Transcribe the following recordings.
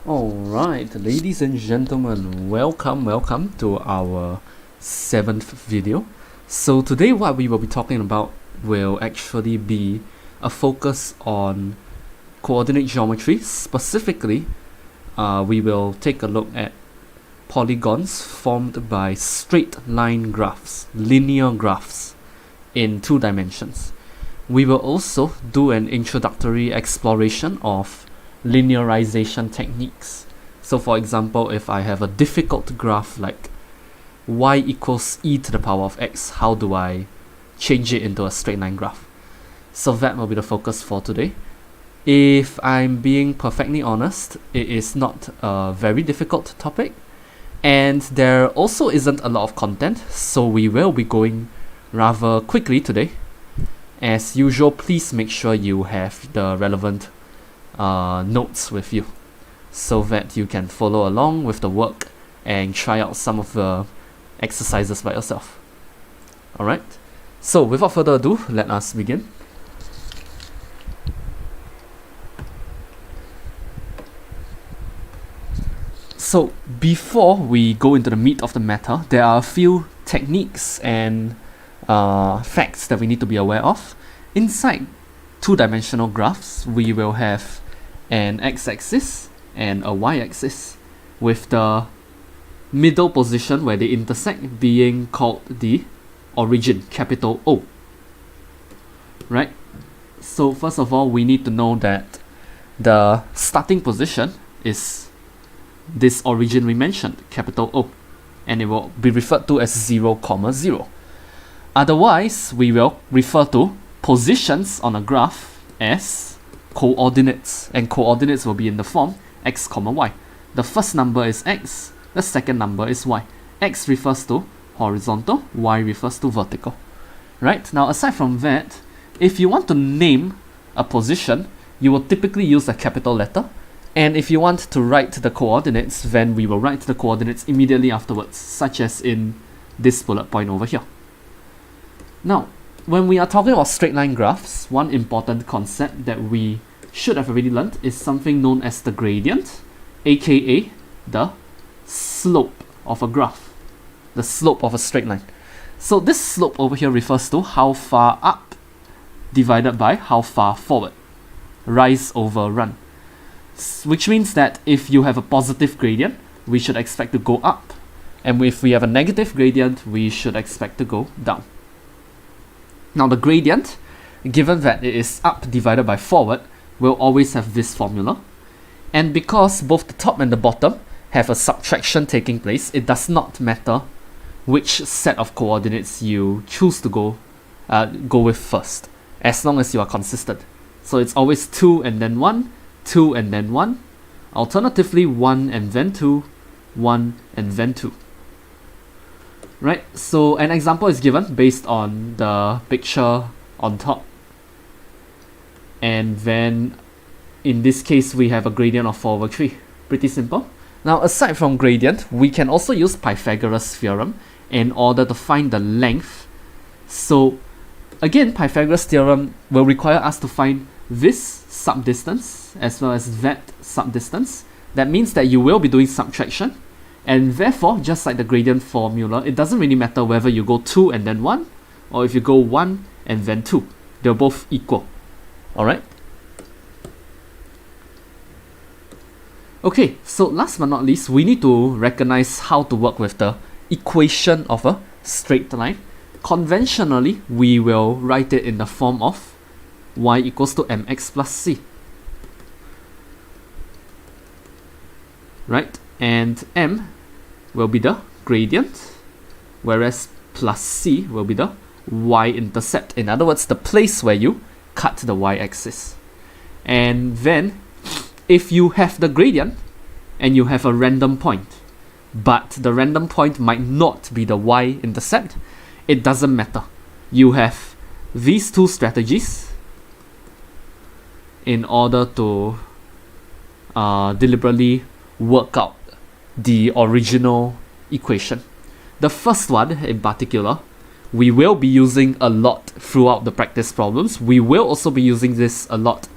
Alright, ladies and gentlemen, welcome to our 7th video. So today what we will be talking about will actually be a focus on coordinate geometry. Specifically, we will take a look at polygons formed by straight line graphs, linear graphs in 2 dimensions. We will also do an introductory exploration of linearization techniques. So for example, if I have a difficult graph like y equals e to the power of x, how do I change it into a straight line graph? So that will be the focus for today. If I'm being perfectly honest, it is not a very difficult topic, and there also isn't a lot of content, so we will be going rather quickly today. As usual, please make sure you have the relevant notes with you so that you can follow along with the work and try out some of the exercises by yourself. Alright, so without further ado, let us begin. So before we go into the meat of the matter, there are a few techniques and facts that we need to be aware of. Inside 2-dimensional graphs, we will have an x-axis and a y-axis, with the middle position where they intersect being called the origin, capital O. Right? So first of all, we need to know that the starting position is this origin we mentioned, capital O, and it will be referred to as 0, 0. Otherwise, we will refer to positions on a graph as coordinates, and coordinates will be in the form x, y. The first number is x, the second number is y. X refers to horizontal, y refers to vertical. Right? Now, aside from that, if you want to name a position, you will typically use a capital letter, and if you want to write the coordinates, then we will write the coordinates immediately afterwards, such as in this bullet point over here. Now, when we are talking about straight line graphs, one important concept that we should have already learned is something known as the gradient, aka the slope of a graph, the slope of a straight line. So this slope over here refers to how far up divided by how far forward, rise over run, which means that if you have a positive gradient, we should expect to go up, and if we have a negative gradient, we should expect to go down. Now the gradient, given that it is up divided by forward, will always have this formula. And because both the top and the bottom have a subtraction taking place, it does not matter which set of coordinates you choose to go with first, as long as you are consistent. So it's always 2 and then 1, 2 and then 1, alternatively 1 and then 2, 1 and then 2. Right, so an example is given based on the picture on top, and then in this case we have a gradient of 4 over 3. Pretty simple. Now, aside from gradient, we can also use Pythagoras theorem in order to find the length. So again, Pythagoras theorem will require us to find this subdistance as well as that subdistance. That means that you will be doing subtraction, and therefore, just like the gradient formula, it doesn't really matter whether you go 2 and then 1, or if you go 1 and then 2. They're both equal. Alright? Okay, so last but not least, we need to recognize how to work with the equation of a straight line. Conventionally, we will write it in the form of y equals to mx plus c. Right? And m will be the gradient, whereas plus c will be the y-intercept. In other words, the place where you cut the y-axis. And then, if you have the gradient and you have a random point, but the random point might not be the y-intercept, it doesn't matter. You have these two strategies in order to deliberately work out the original equation. The first one in particular, we will be using a lot throughout the practice problems. We will also be using this a lot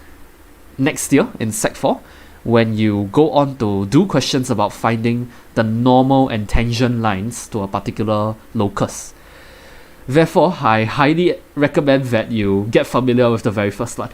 next year in Sec 4. when you go on to do questions about finding the normal and tangent lines to a particular locus. Therefore, I highly recommend that you get familiar with the very first one.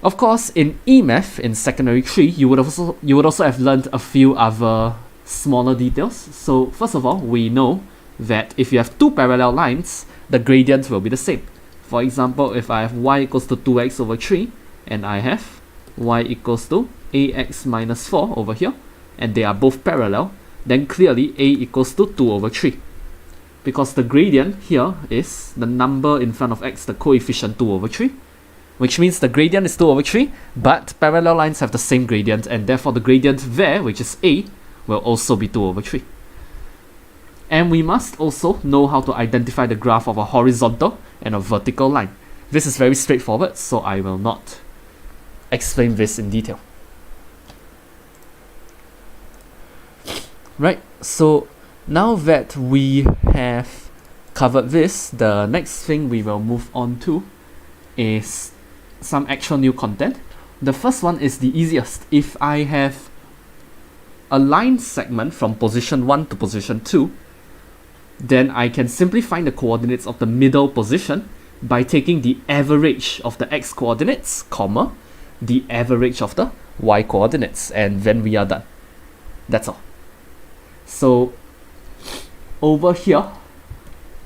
Of course, in EMath in secondary 3, you would also have learned a few other smaller details. So first of all, we know that if you have two parallel lines, the gradient will be the same. For example, if I have y equals to 2x over 3, and I have y equals to ax minus 4 over here, and they are both parallel, then clearly a equals to 2 over 3. Because the gradient here is the number in front of x, the coefficient 2 over 3, which means the gradient is 2 over 3, but parallel lines have the same gradient, and therefore the gradient there, which is a, will also be 2 over 3. And we must also know how to identify the graph of a horizontal and a vertical line. This is very straightforward, so I will not explain this in detail. Right, so now that we have covered this, the next thing we will move on to is some actual new content. The first one is the easiest. If I have a line segment from position 1 to position 2, then I can simply find the coordinates of the middle position by taking the average of the x coordinates, comma, the average of the y coordinates, and then we are done. That's all. So over here,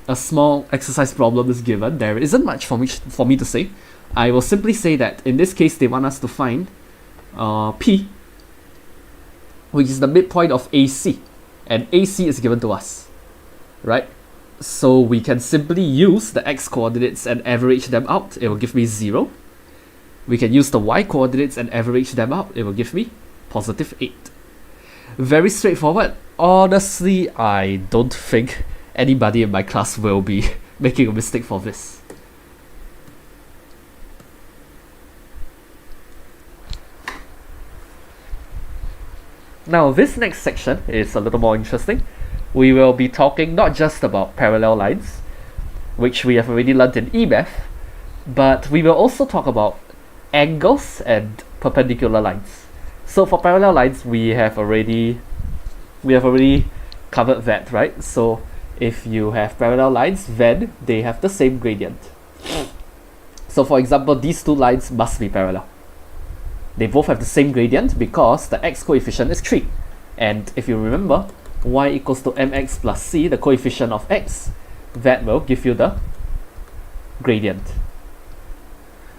a small exercise problem is given. There isn't much for me to say. I will simply say that in this case they want us to find P, which is the midpoint of AC, and AC is given to us, right? So we can simply use the x coordinates and average them out. It will give me 0. We can use the y coordinates and average them out. It will give me positive 8. Very straightforward. Honestly, I don't think anybody in my class will be making a mistake for this. Now, this next section is a little more interesting. We will be talking not just about parallel lines, which we have already learned in EMath, but we will also talk about angles and perpendicular lines. So for parallel lines, we have already covered that, right? So if you have parallel lines, then they have the same gradient. So for example, these two lines must be parallel. They both have the same gradient because the x coefficient is 3. And if you remember, y equals to mx plus c, the coefficient of x, that will give you the gradient.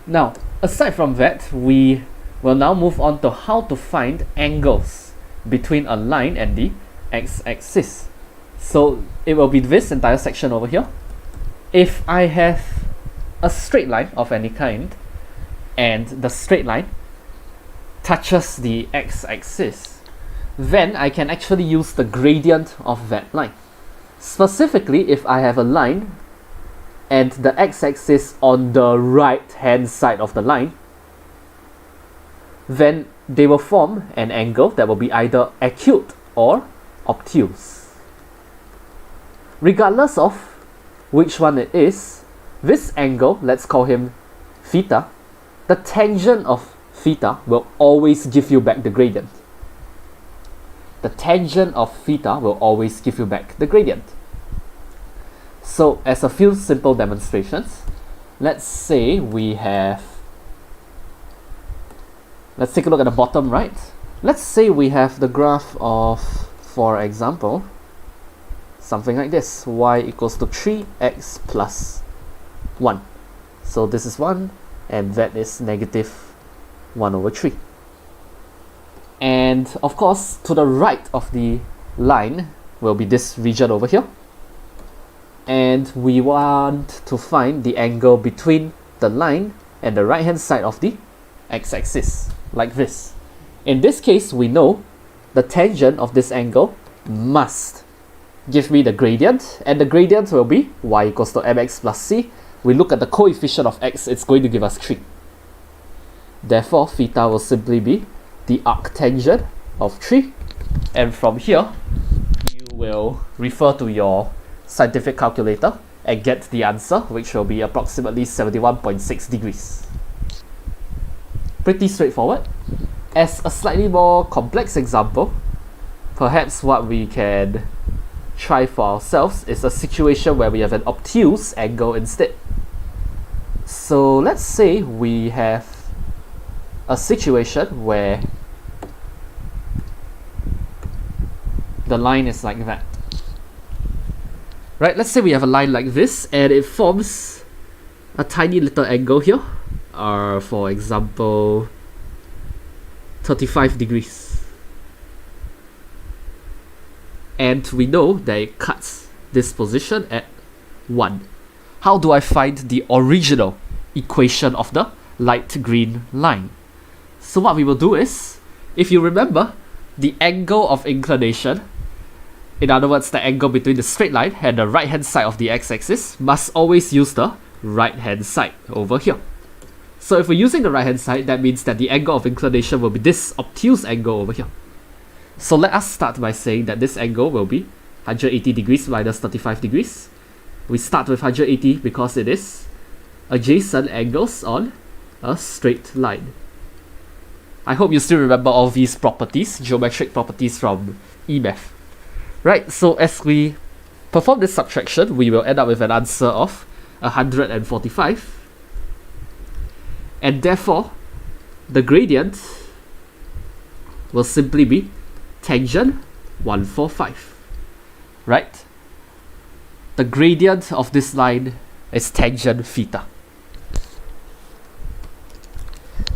Now, aside from that, we will now move on to how to find angles between a line and the x-axis. So it will be this entire section over here. If I have a straight line of any kind, and the straight line touches the x-axis, then I can actually use the gradient of that line. Specifically, if I have a line and the x-axis on the right hand side of the line, then they will form an angle that will be either acute or obtuse. Regardless of which one it is, this angle, let's call him theta, the tangent of theta will always give you back the gradient. The tangent of theta will always give you back the gradient. So as a few simple demonstrations, let's take a look at the bottom right. Let's say we have the graph of, for example, something like this, y equals to 3x plus 1. So this is 1, and that is negative 1 over 3. And of course, to the right of the line will be this region over here. And we want to find the angle between the line and the right hand side of the x-axis, like this. In this case, we know the tangent of this angle must give me the gradient, and the gradient will be y equals to mx plus c. We look at the coefficient of x, it's going to give us 3. Therefore, theta will simply be the arctangent of 3, and from here, you will refer to your scientific calculator and get the answer, which will be approximately 71.6 degrees. Pretty straightforward. As a slightly more complex example, perhaps what we can try for ourselves is a situation where we have an obtuse angle instead. So let's say we have a situation where the line is like that. Right, let's say we have a line like this and it forms a tiny little angle here, for example 35 degrees. And we know that it cuts this position at 1. How do I find the original equation of the light green line? So what we will do is, if you remember, the angle of inclination, in other words the angle between the straight line and the right hand side of the x-axis, must always use the right hand side over here. So if we're using the right hand side, that means that the angle of inclination will be this obtuse angle over here. So let us start by saying that this angle will be 180 degrees minus 35 degrees. We start with 180 because it is adjacent angles on a straight line. I hope you still remember all these properties, geometric properties from EMath. Right, so as we perform this subtraction, we will end up with an answer of 145. And therefore, the gradient will simply be tangent 145. Right? The gradient of this line is tangent theta.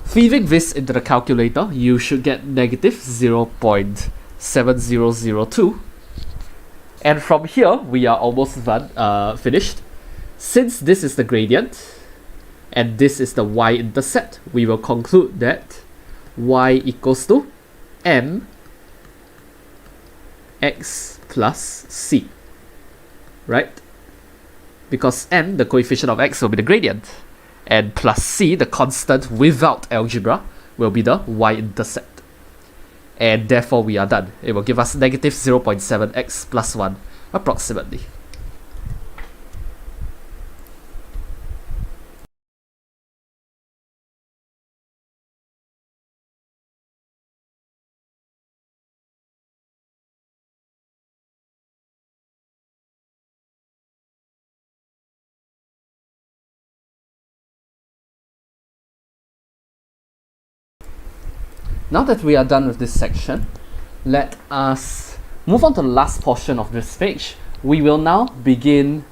Feeding this into the calculator, you should get negative 0.7002. And from here, we are almost finished. Since this is the gradient, and this is the y-intercept, we will conclude that y equals to m x plus c. Right? Because m, the coefficient of x, will be the gradient, and plus c, the constant without algebra, will be the y-intercept. And therefore we are done. It will give us negative 0.7x plus 1 approximately. Now that we are done with this section, let us move on to the last portion of this page. We will now begin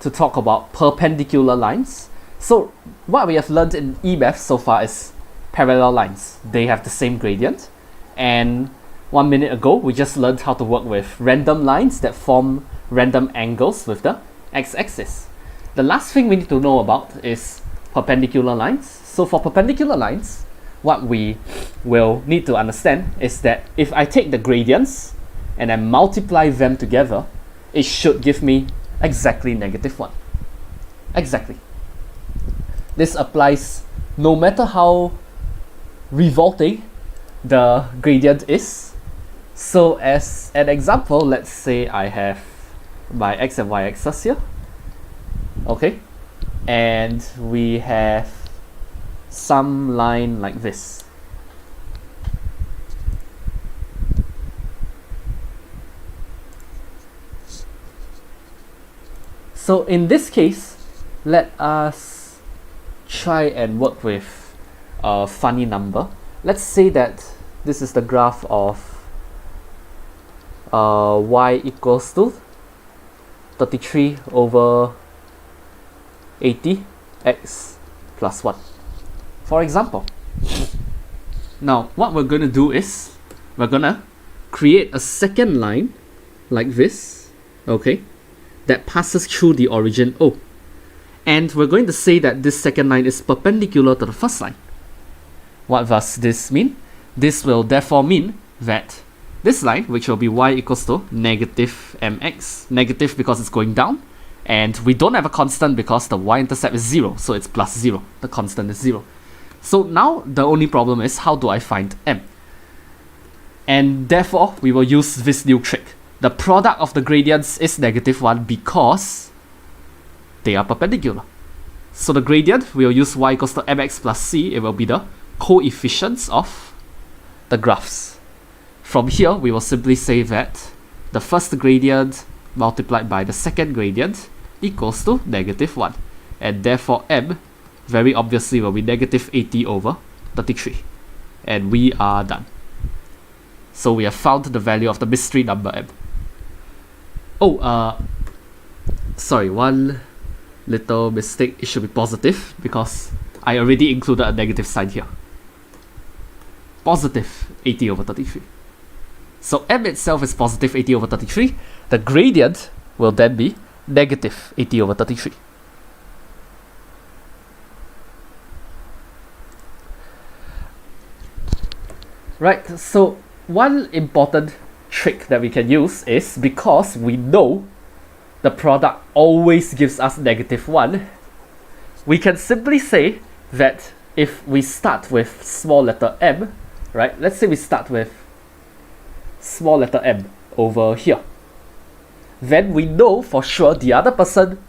to talk about perpendicular lines. So what we have learned in EMath so far is parallel lines. They have the same gradient. And 1 minute ago, we just learned how to work with random lines that form random angles with the x-axis. The last thing we need to know about is perpendicular lines. So for perpendicular lines, what we will need to understand is that if I take the gradients and I multiply them together, it should give me exactly negative 1. Exactly. This applies no matter how revolting the gradient is. So as an example, let's say I have my x and y axis here. Okay. And we have some line like this. So in this case, let us try and work with a funny number. Let's say that this is the graph of y equals to 33 over 80 x plus 1. For example. Now, what we're going to do is, we're going to create a second line like this, okay, that passes through the origin O. And we're going to say that this second line is perpendicular to the first line. What does this mean? This will therefore mean that this line, which will be y equals to negative mx, negative because it's going down, and we don't have a constant because the y-intercept is 0, so it's plus 0. The constant is 0. So now the only problem is, how do I find m? And therefore, we will use this new trick. The product of the gradients is negative 1 because they are perpendicular. So the gradient, we will use y equals to mx plus c. It will be the coefficients of the graphs. From here, we will simply say that the first gradient multiplied by the second gradient equals to -1. And therefore m, very obviously, will be -80/33. And we are done. So we have found the value of the mystery number m. Oh, sorry, one little mistake. It should be positive because I already included a negative sign here. Positive 80/33. So m itself is positive 80/33. The gradient will then be negative 80/33. Right, so one important trick that we can use is, because we know the product always gives us -1, we can simply say that if we start with small letter m, right, let's say we start with small letter m over here, then we know for sure the other person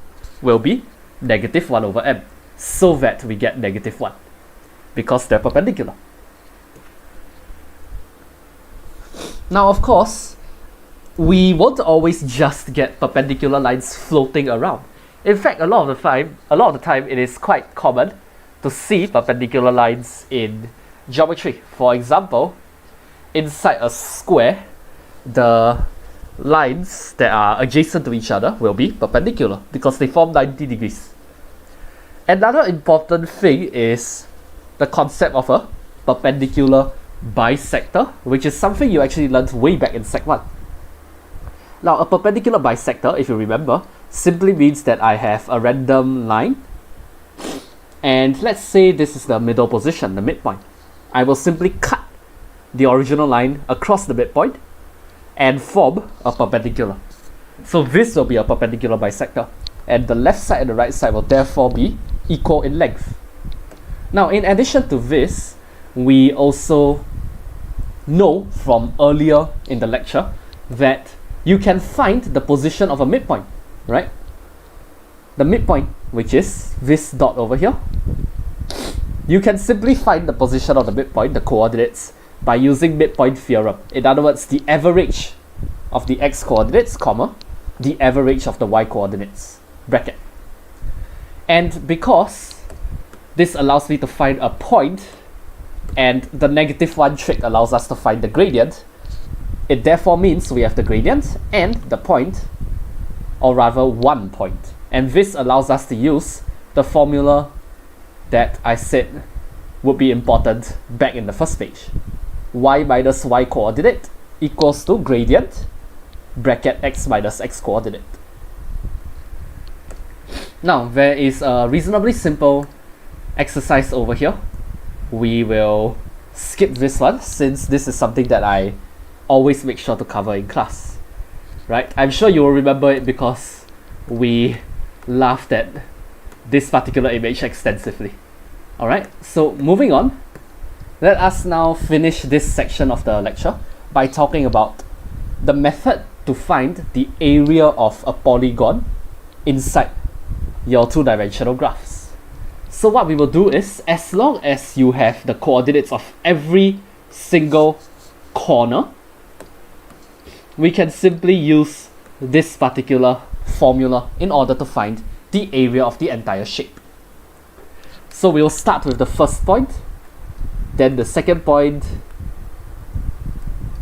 will be -1/m, so that we get -1 because they're perpendicular. Now, of course, we won't always just get perpendicular lines floating around. In fact, a lot of the time, it is quite common to see perpendicular lines in geometry. For example, inside a square, the lines that are adjacent to each other will be perpendicular because they form 90 degrees. Another important thing is the concept of a perpendicular bisector, which is something you actually learned way back in Sec 1. Now, a perpendicular bisector, if you remember, simply means that I have a random line, and let's say this is the middle position, the midpoint. I will simply cut the original line across the midpoint and form a perpendicular. So this will be a perpendicular bisector, and the left side and the right side will therefore be equal in length. Now, in addition to this, we also know from earlier in the lecture that you can find the position of a midpoint, right? The midpoint, which is this dot over here, you can simply find the position of the midpoint, the coordinates, by using midpoint theorem. In other words, the average of the x coordinates, comma, the average of the y coordinates, bracket. And because this allows me to find a point, and the -1 trick allows us to find the gradient, it therefore means we have the gradient and the point, or rather one point. And this allows us to use the formula that I said would be important back in the first page. Y minus y coordinate equals to gradient, bracket x minus x coordinate. Now, there is a reasonably simple exercise over here. We will skip this one since this is something that I always make sure to cover in class, right? I'm sure you will remember it because we laughed at this particular image extensively. Alright, so moving on, let us now finish this section of the lecture by talking about the method to find the area of a polygon inside your two-dimensional graphs. So what we will do is, as long as you have the coordinates of every single corner, we can simply use this particular formula in order to find the area of the entire shape. So we'll start with the first point, then the second point,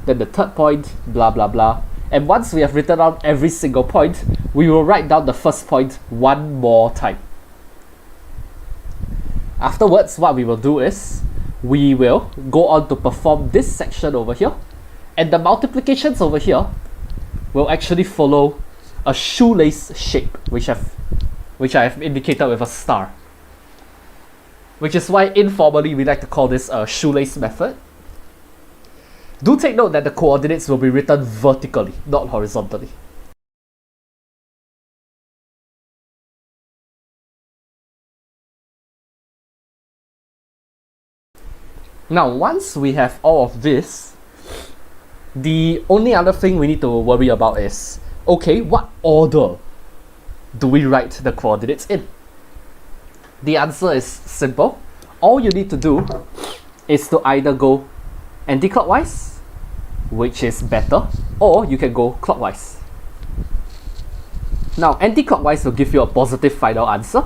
then the third point, blah blah blah. And once we have written down every single point, we will write down the first point one more time. Afterwards, what we will do is, we will go on to perform this section over here, and the multiplications over here will actually follow a shoelace shape, which I have indicated with a star. Which is why informally we like to call this a shoelace method. Do take note that the coordinates will be written vertically, not horizontally. Now, once we have all of this, the only other thing we need to worry about is, okay, what order do we write the coordinates in? The answer is simple. All you need to do is to either go anti-clockwise, which is better, or you can go clockwise. Now, anti-clockwise will give you a positive final answer,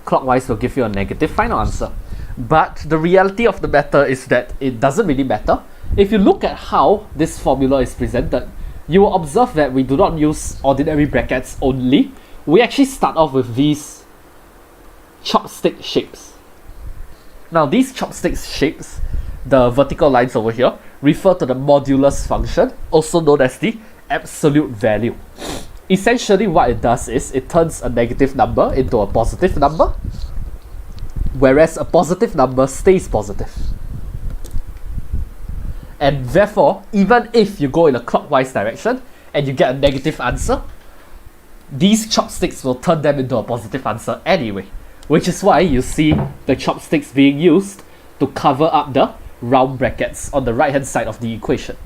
clockwise will give you a negative final answer. But the reality of the matter is that it doesn't really matter. If you look at how this formula is presented, you will observe that we do not use ordinary brackets only. We actually start off with these chopstick shapes. Now, these chopstick shapes, the vertical lines over here, refer to the modulus function, also known as the absolute value. Essentially, what it does is it turns a negative number into a positive number, whereas a positive number stays positive. And therefore, even if you go in a clockwise direction and you get a negative answer, these chopsticks will turn them into a positive answer anyway, which is why you see the chopsticks being used to cover up the round brackets on the right hand side of the equation.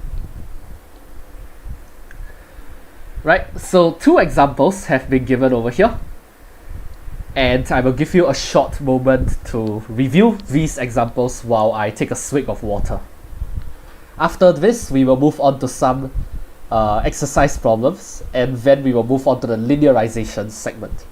Right, so 2 examples have been given over here, and I will give you a short moment to review these examples while I take a swig of water. After this, we will move on to some exercise problems, and then we will move on to the linearization segment.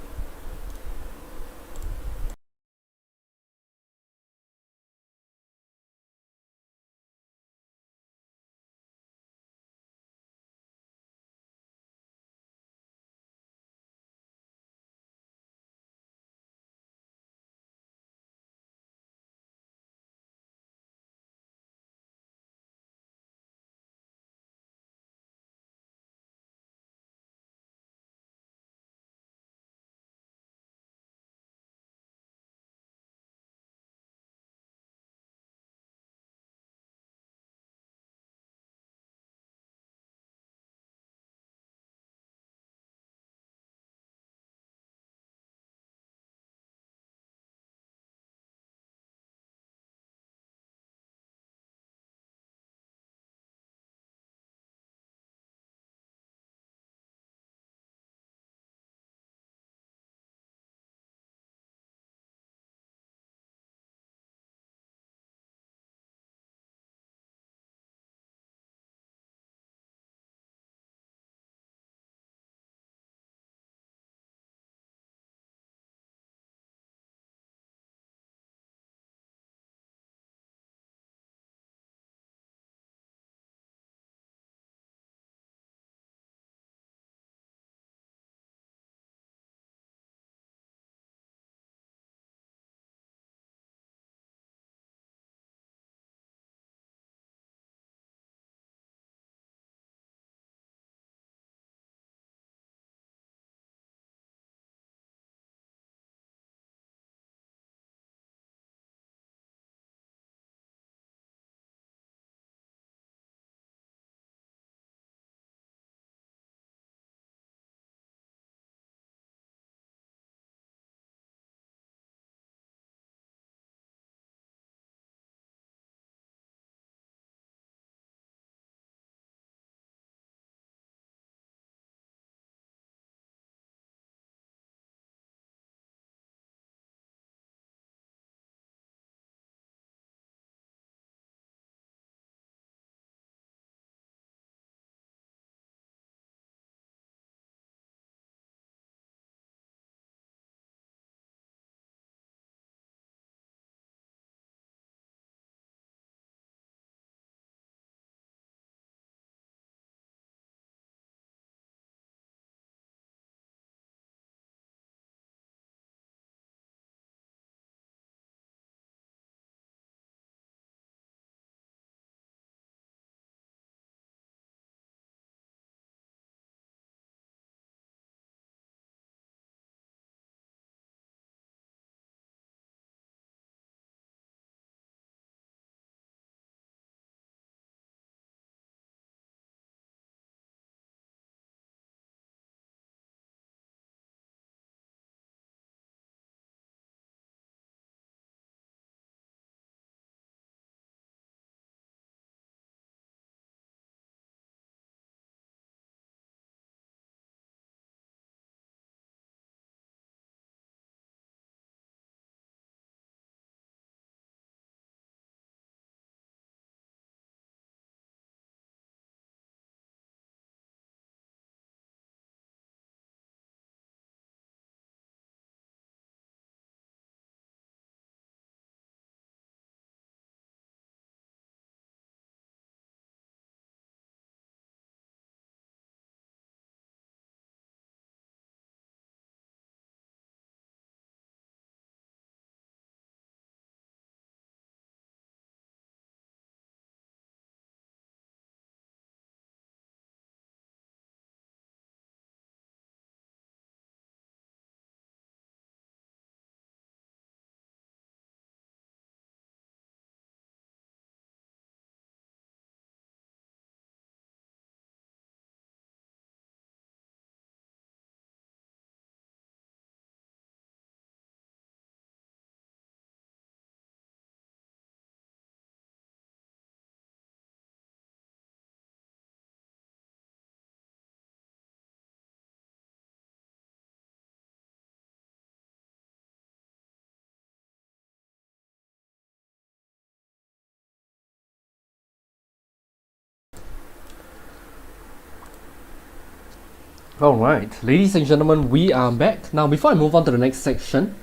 Alright, ladies and gentlemen, we are back. Now, before I move on to the next section,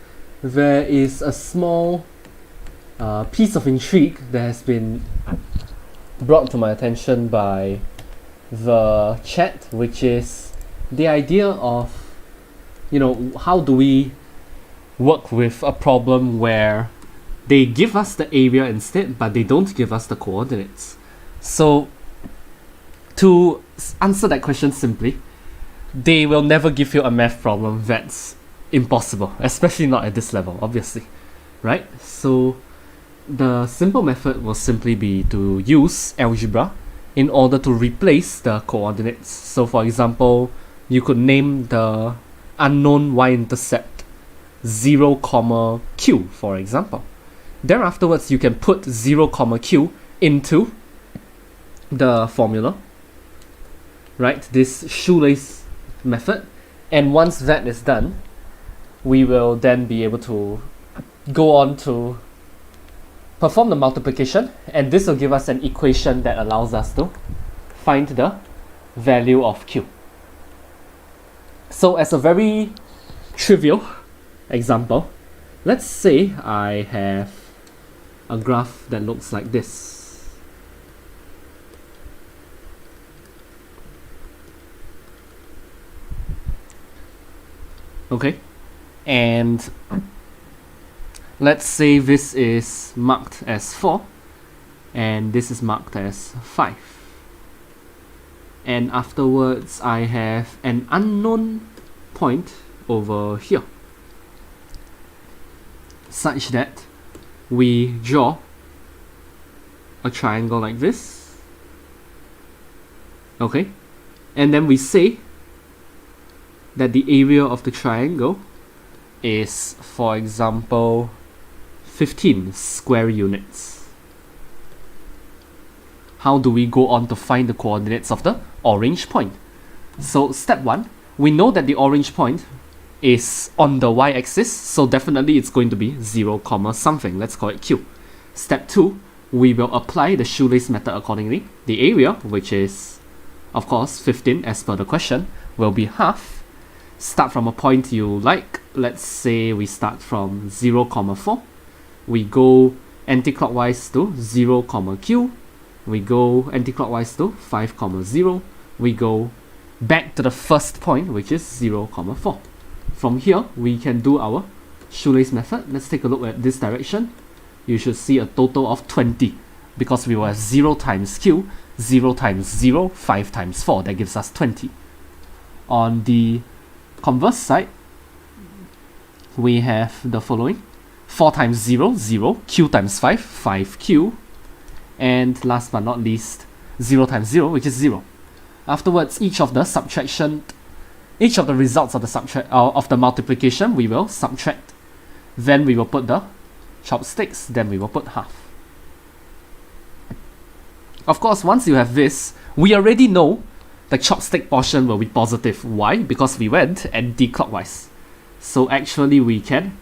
there is a small piece of intrigue that has been brought to my attention by the chat, which is the idea of, how do we work with a problem where they give us the area instead, but they don't give us the coordinates. So, to answer that question simply, they will never give you a math problem that's impossible, especially not at this level, obviously, right? So the simple method will simply be to use algebra in order to replace the coordinates. So for example, you could name the unknown y-intercept 0, q, for example. Then afterwards, you can put 0, q into the formula, right? This shoelace method, and once that is done, we will then be able to go on to perform the multiplication, and this will give us an equation that allows us to find the value of q. So as a very trivial example, let's say I have a graph that looks like this. Okay, and let's say this is marked as 4 and this is marked as 5, and afterwards I have an unknown point over here such that we draw a triangle like this, okay, and then we say that the area of the triangle is, for example, 15 square units. How do we go on to find the coordinates of the orange point? So step 1, we know that the orange point is on the y-axis, so definitely it's going to be 0, something, let's call it q. Step 2, we will apply the shoelace method accordingly. The area, which is of course 15 as per the question, will be half. Start from a point you like. Let's say we start from 0, 4. We go anti-clockwise to 0, q. We go anti-clockwise to 5, 0. We go back to the first point, which is 0, 4. From here, we can do our shoelace method. Let's take a look at this direction. You should see a total of 20 because we were 0 times q, 0 times 0, 5 times 4. That gives us 20. On the converse side, we have the following: 4 times 0, 0, q times 5, 5q, and last but not least, 0 times 0, which is 0. Afterwards, each of the results of the multiplication, we will subtract. Then we will put the chopsticks, then we will put half. Of course, once you have this, we already know the chopstick portion will be positive. Why? Because we went anti-clockwise. So actually we can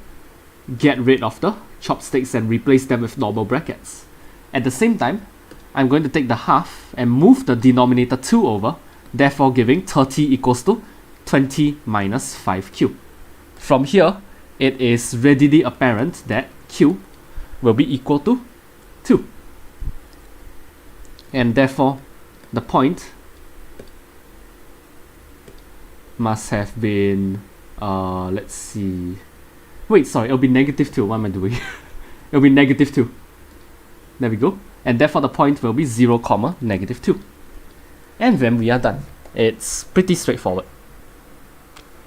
get rid of the chopsticks and replace them with normal brackets. At the same time, I'm going to take the half and move the denominator 2 over, therefore giving 30 equals to 20 minus 5q. From here, it is readily apparent that q will be equal to 2. And therefore, the point must have been, let's see, wait, sorry, it'll be negative 2, what am I doing? It'll be negative 2. There we go. And therefore the point will be 0, negative 2. And then we are done. It's pretty straightforward.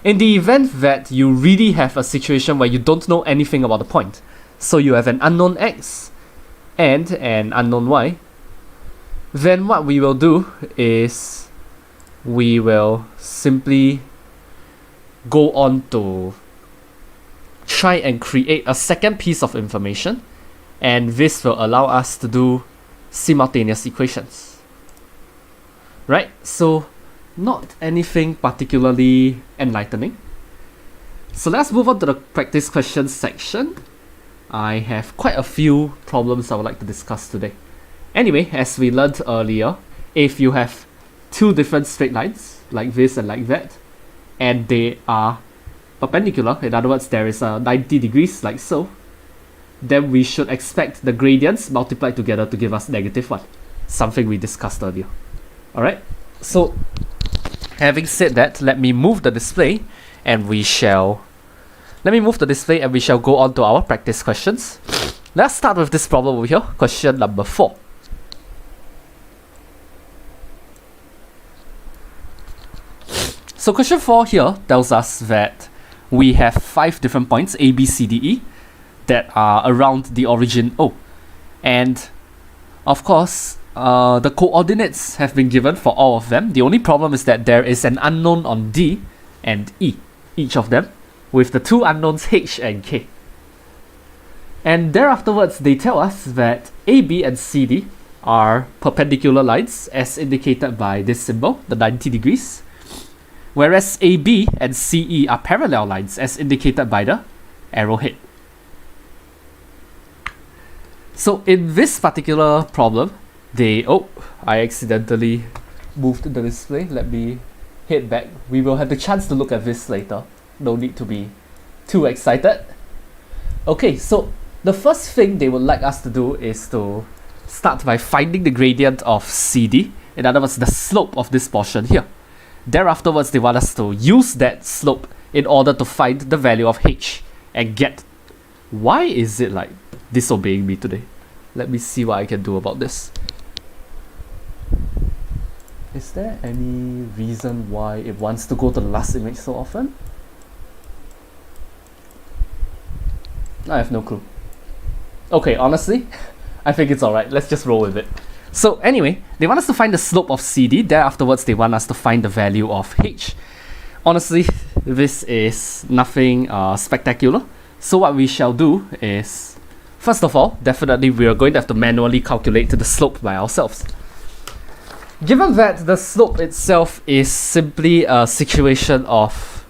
In the event that you really have a situation where you don't know anything about the point, so you have an unknown x and an unknown y, then what we will do is we will simply go on to try and create a second piece of information, and this will allow us to do simultaneous equations. Right? So not anything particularly enlightening. So let's move on to the practice questions section. I have quite a few problems I would like to discuss today. Anyway, as we learned earlier, if you have two different straight lines, like this and like that, and they are perpendicular, in other words there is a 90 degrees like so, then we should expect the gradients multiplied together to give us -1, something we discussed earlier. Alright, so having said that, let me move the display and we shall go on to our practice questions. Let's start with this problem over here, question number 4. So question 4 here tells us that we have 5 different points, A, B, C, D, E, that are around the origin O. And of course, the coordinates have been given for all of them. The only problem is that there is an unknown on D and E, each of them, with the 2 unknowns H and K. And thereafterwards, they tell us that AB and CD are perpendicular lines as indicated by this symbol, the 90 degrees, whereas AB and CE are parallel lines as indicated by the arrowhead. So in this particular problem, I accidentally moved the display. Let me head back. We will have the chance to look at this later. No need to be too excited. Okay, so the first thing they would like us to do is to start by finding the gradient of CD, in other words the slope of this portion here. Thereafterwards, they want us to use that slope in order to find the value of H and get... Why is it like disobeying me today? Let me see what I can do about this. Is there any reason why it wants to go to the last image so often? I have no clue. Okay, honestly, I think it's alright. Let's just roll with it. So anyway, they want us to find the slope of CD. Thereafterwards, they want us to find the value of H. Honestly, this is nothing spectacular. So what we shall do is, first of all, definitely we are going to have to manually calculate the slope by ourselves. Given that the slope itself is simply a situation of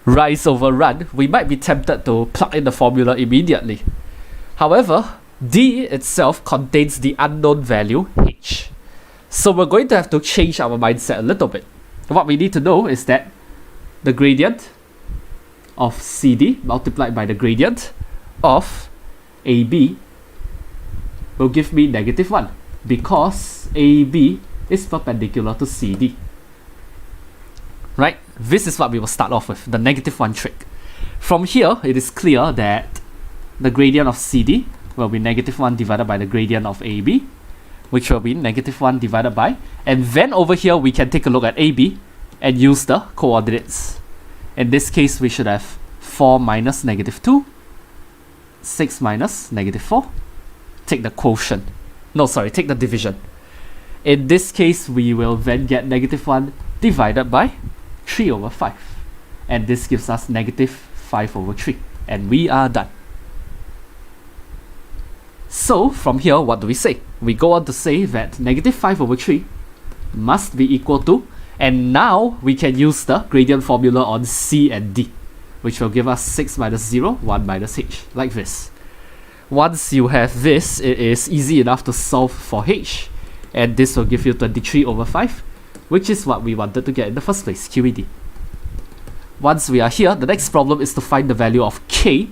rise over run, we might be tempted to plug in the formula immediately. However, D itself contains the unknown value H. So we're going to have to change our mindset a little bit. What we need to know is that the gradient of CD multiplied by the gradient of AB will give me -1 because AB is perpendicular to CD. Right? This is what we will start off with, the -1 trick. From here, it is clear that the gradient of CD will be -1 divided by the gradient of AB, which will be -1 divided by, and then over here we can take a look at AB and use the coordinates. In this case, we should have 4 minus -2, 6 minus -4. Take the quotient. No, sorry, take the division. In this case, we will then get -1 divided by 3 over 5. And this gives us -5 over 3. And we are done. So, from here, what do we say? We go on to say that -5 over 3 must be equal to, and now we can use the gradient formula on C and D, which will give us 6 minus 0, 1 minus H, like this. Once you have this, it is easy enough to solve for H, and this will give you 23 over 5, which is what we wanted to get in the first place, QED. Once we are here, the next problem is to find the value of K,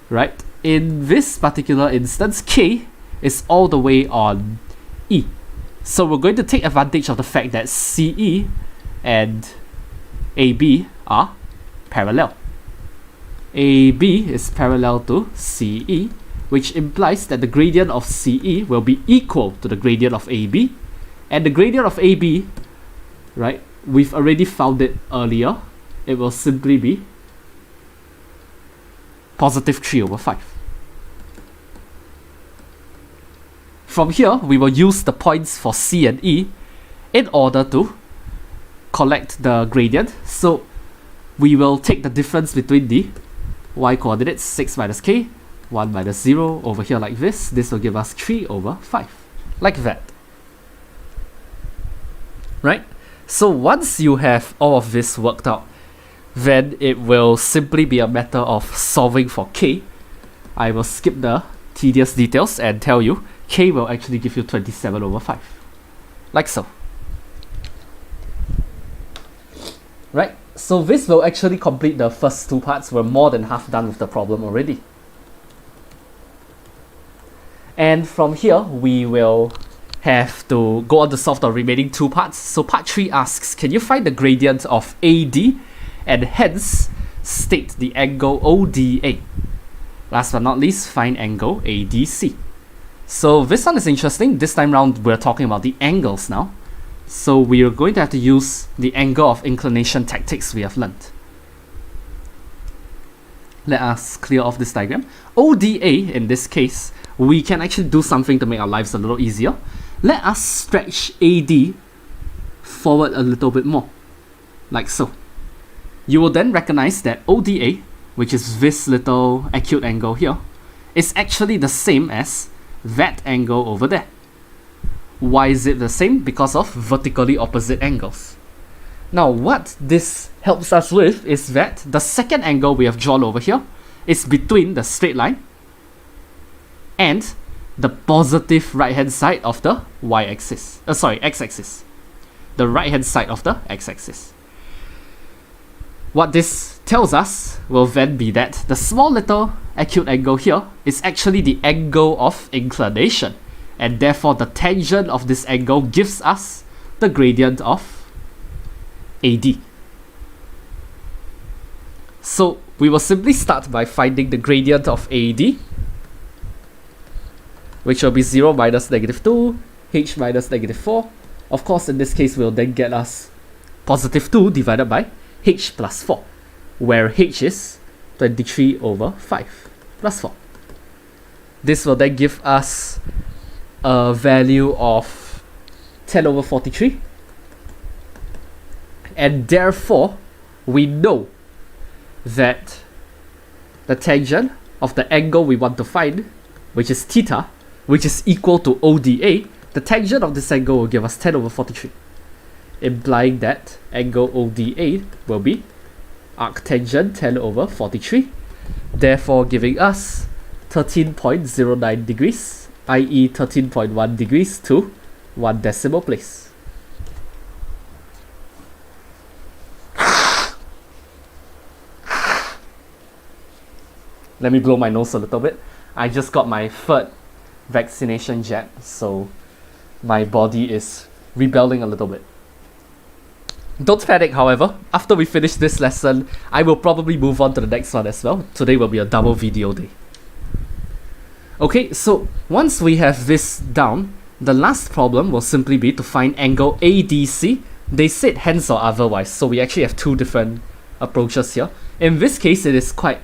right? In this particular instance, K is all the way on E. So we're going to take advantage of the fact that CE and AB are parallel. AB is parallel to CE, which implies that the gradient of CE will be equal to the gradient of AB. And the gradient of AB, right, we've already found it earlier. It will simply be positive 3 over 5. From here, we will use the points for C and E in order to collect the gradient. So we will take the difference between the y coordinates, 6 minus k, 1 minus 0 over here like this. This will give us 3 over 5, like that. Right? So once you have all of this worked out, then it will simply be a matter of solving for k. I will skip the tedious details and tell you k will actually give you 27 over 5, like so. Right? So this will actually complete the first two parts. We're more than half done with the problem already. And from here, we will have to go on to solve the remaining two parts. So part 3 asks, can you find the gradient of AD and hence state the angle ODA? Last but not least, find angle ADC. So this one is interesting. This time round, we're talking about the angles now. So we are going to have to use the angle of inclination tactics we have learnt. Let us clear off this diagram. ODA, in this case, we can actually do something to make our lives a little easier. Let us stretch AD forward a little bit more, like so. You will then recognize that ODA, which is this little acute angle here, is actually the same as that angle over there. Why is it the same? Because of vertically opposite angles. Now, what this helps us with is that the second angle we have drawn over here is between the straight line and the positive right-hand side of the y-axis. X-axis. The right-hand side of the x-axis. What this tells us will then be that the small little acute angle here is actually the angle of inclination, and therefore the tangent of this angle gives us the gradient of AD. So we will simply start by finding the gradient of AD, which will be 0 minus -2, h minus -4. Of course, in this case, will then get us positive 2 divided by h plus 4, where h is 23 over 5 plus 4. This will then give us a value of 10 over 43. And therefore, we know that the tangent of the angle we want to find, which is theta, which is equal to ODA, the tangent of this angle will give us 10 over 43, implying that angle ODA will be arctangent 10 over 43, therefore giving us 13.09 degrees, i.e. 13.1 degrees to 1 decimal place. Let me blow my nose a little bit. I just got my third vaccination jab, so my body is rebelling a little bit. Don't panic, however. After we finish this lesson, I will probably move on to the next one as well. Today will be a double video day. Okay, so once we have this down, the last problem will simply be to find angle ADC. They said hence or otherwise, so we actually have two different approaches here. In this case, it is quite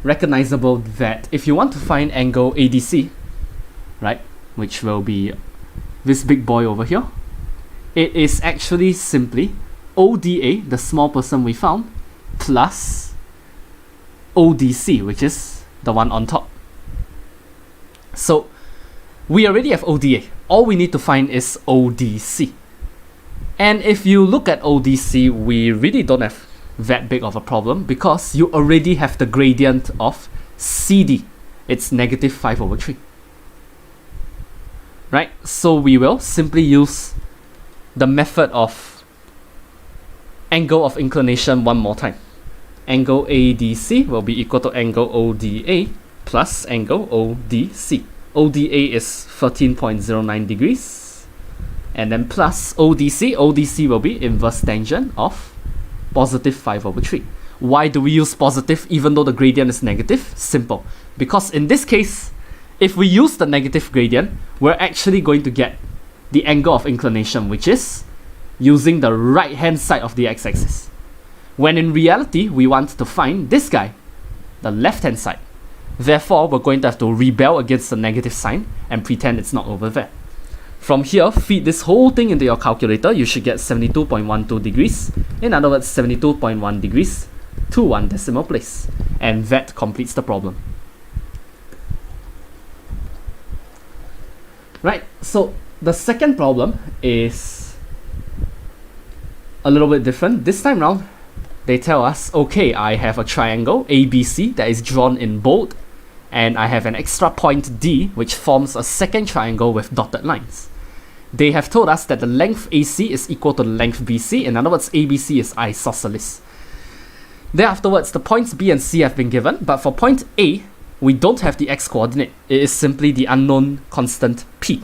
recognizable that if you want to find angle ADC, right, which will be this big boy over here, it is actually simply ODA, the small person we found, plus ODC, which is the one on top. So we already have ODA. All we need to find is ODC. And if you look at ODC, we really don't have that big of a problem because you already have the gradient of CD. It's negative 5 over 3. Right? So we will simply use the method of angle of inclination one more time. Angle ADC will be equal to angle ODA plus angle ODC. ODA is 13.09 degrees. And then plus ODC. ODC will be inverse tangent of positive 5 over 3. Why do we use positive even though the gradient is negative? Simple. Because in this case, if we use the negative gradient, we're actually going to get the angle of inclination, which is using the right hand side of the x-axis. When in reality, we want to find this guy, the left hand side. Therefore, we're going to have to rebel against the negative sign and pretend it's not over there. From here, feed this whole thing into your calculator, you should get 72.12 degrees. In other words, 72.1 degrees to 1 decimal place. And that completes the problem. Right, so the second problem is a little bit different. This time round, they tell us, okay, I have a triangle ABC that is drawn in bold, and I have an extra point D which forms a second triangle with dotted lines. they have told us that the length AC is equal to the length BC. In other words, ABC is isosceles. Thereafterwards, the points B and C have been given, but for point A, we don't have the x-coordinate. It is simply the unknown constant P.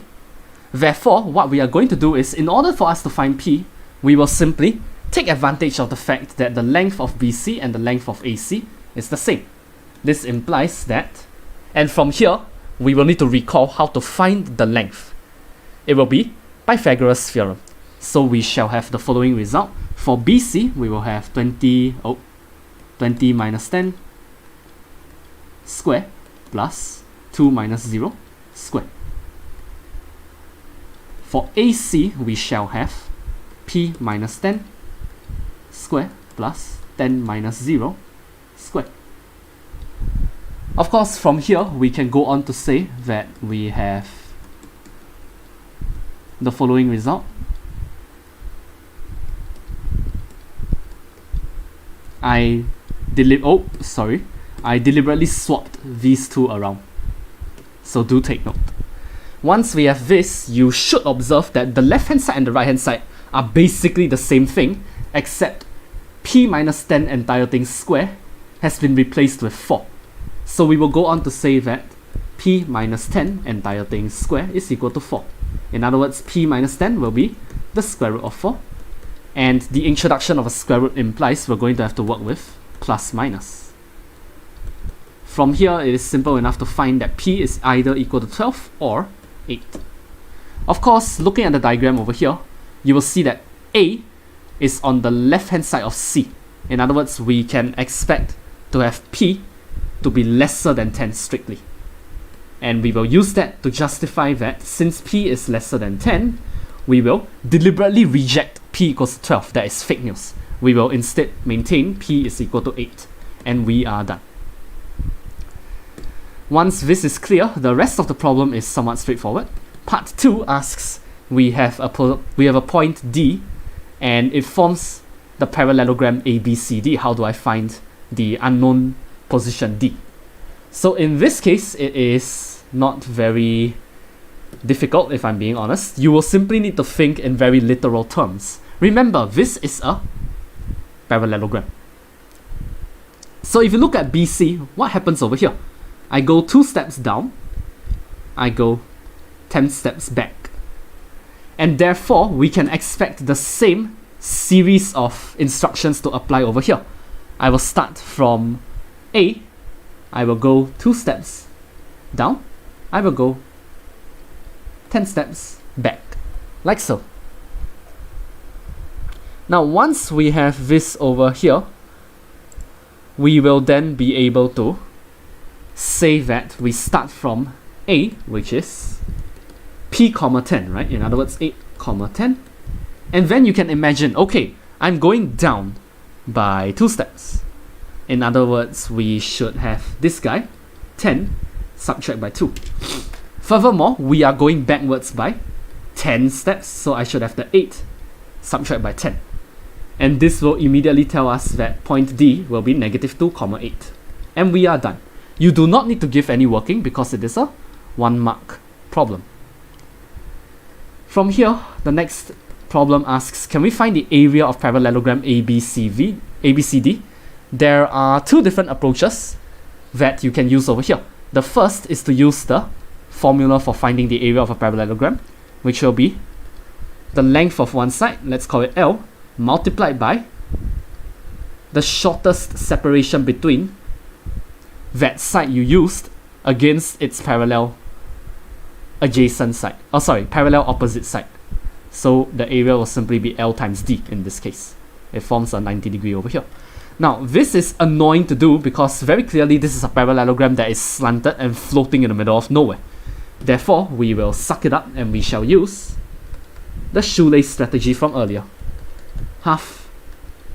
Therefore, what we are going to do is, in order for us to find P, we will simply take advantage of the fact that the length of BC and the length of AC is the same. This implies that, and from here, we will need to recall how to find the length. It will be Pythagoras theorem. So we shall have the following result. For BC, we will have 20 minus 10 square plus 2 minus 0 square. For AC, we shall have P minus 10 square plus 10 minus 0 square. Of course, from here, we can go on to say that we have the following result. I deliberately swapped these two around. So do take note. Once we have this, you should observe that the left hand side and the right hand side are basically the same thing, except P minus 10 entire thing square has been replaced with 4. So we will go on to say that P minus 10 entire thing square is equal to 4. In other words, P minus 10 will be the square root of 4. And the introduction of a square root implies we're going to have to work with plus minus. From here, it is simple enough to find that P is either equal to 12 or 8. Of course, looking at the diagram over here, you will see that A is on the left hand side of C. In other words, we can expect to have P to be lesser than 10 strictly. And we will use that to justify that since P is lesser than 10, we will deliberately reject P equals to 12. That is fake news. We will instead maintain P is equal to 8. And we are done. Once this is clear, the rest of the problem is somewhat straightforward. Part 2 asks, we have a point D, and it forms the parallelogram ABCD. How do I find the unknown position D? So in this case, it is not very difficult, if I'm being honest. You will simply need to think in very literal terms. Remember, this is a parallelogram. So if you look at BC, what happens over here? I go 2 steps down, I go 10 steps back. And therefore, we can expect the same series of instructions to apply over here. I will start from A, I will go 2 steps down, I will go 10 steps back, like so. Now, once we have this over here, we will then be able to say that we start from A, which is P comma 10, right? In other words, 8 comma 10. And then you can imagine, okay, I'm going down by 2 steps. In other words, we should have this guy, 10, subtract by 2. Furthermore, we are going backwards by 10 steps, so I should have the 8, subtract by 10. And this will immediately tell us that point D will be negative 2 comma 8. And we are done. You do not need to give any working because it is a 1 mark problem. From here, the next problem asks, can we find the area of parallelogram ABCD? There are 2 different approaches that you can use over here. The first is to use the formula for finding the area of a parallelogram, which will be the length of one side, let's call it L, multiplied by the shortest separation between that side you used against its parallel adjacent side. Parallel opposite side. So the area will simply be L times D in this case. It forms a 90 degree over here. Now, this is annoying to do because very clearly this is a parallelogram that is slanted and floating in the middle of nowhere. Therefore, we will suck it up and we shall use the shoelace strategy from earlier. Half.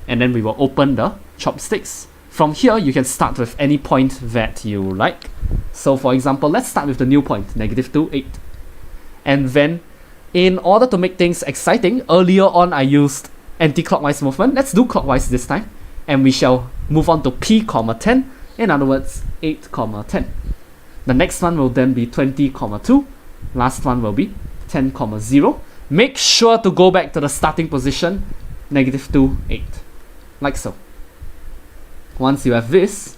And then we will open the chopsticks. From here, you can start with any point that you like. So for example, let's start with the new point, negative 2, 8. And then, in order to make things exciting, earlier on I used anti-clockwise movement. Let's do clockwise this time. And we shall move on to P comma 10. In other words, 8 comma 10. The next one will then be 20 comma 2. Last one will be 10 comma 0. make sure to go back to the starting position, -2, 8, like so. Once you have this,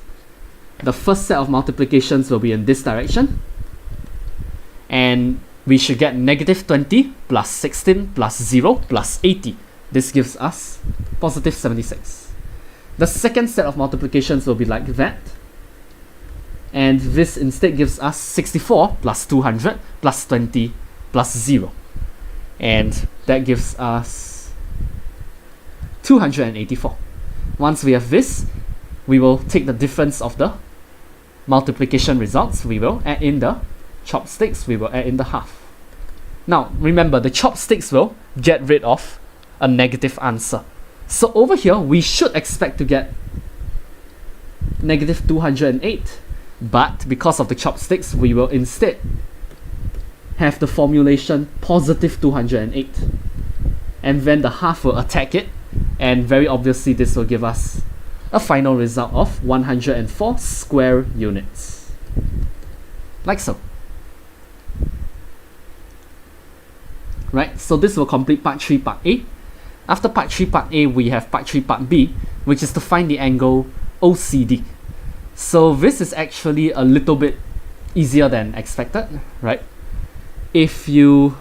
the first set of multiplications will be in this direction, and we should get -20 plus 16 plus 0 plus 80. This gives us positive 76. The second set of multiplications will be like that, and this instead gives us 64 plus 200 plus 20 plus 0, and that gives us 284. Once we have this, we will take the difference of the multiplication results, we will add in the chopsticks, we will add in the half. Now remember, the chopsticks will get rid of a negative answer. So over here we should expect to get -208, but because of the chopsticks we will instead have the formulation +208, and then the half will attack it, and very obviously this will give us a final result of 104 square units, like so. Right, so this will complete part 3, part A. After part 3, part A, we have part 3, part B, which is to find the angle OCD. So this is actually a little bit easier than expected, right? If you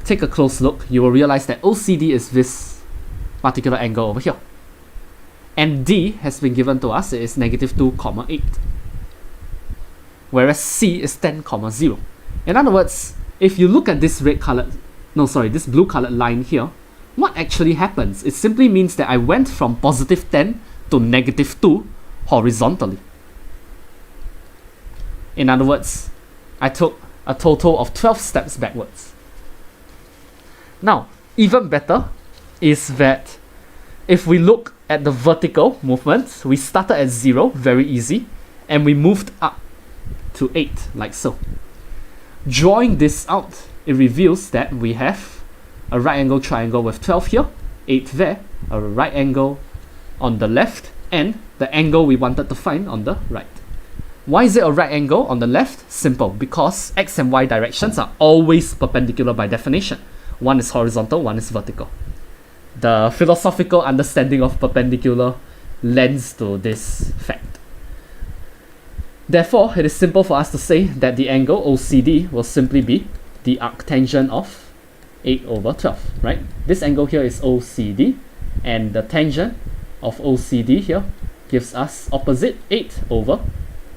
take a close look, you will realize that OCD is this particular angle over here. And D has been given to us, it is -2, 8. Whereas C is 10, 0. In other words, if you look at this this blue colored line here, what actually happens? It simply means that I went from +10 to -2 horizontally. In other words, I took a total of 12 steps backwards. Now, even better is that if we look at the vertical movement, we started at 0, very easy, and we moved up to 8, like so. Drawing this out, it reveals that we have a right angle triangle with 12 here, 8 there, a right angle on the left, and the angle we wanted to find on the right. Why is it a right angle on the left? Simple, because x and y directions are always perpendicular by definition. One is horizontal, one is vertical. The philosophical understanding of perpendicular lends to this fact. Therefore, it is simple for us to say that the angle OCD will simply be the arctangent of 8 over 12, right? This angle here is OCD, and the tangent of OCD here gives us opposite 8 over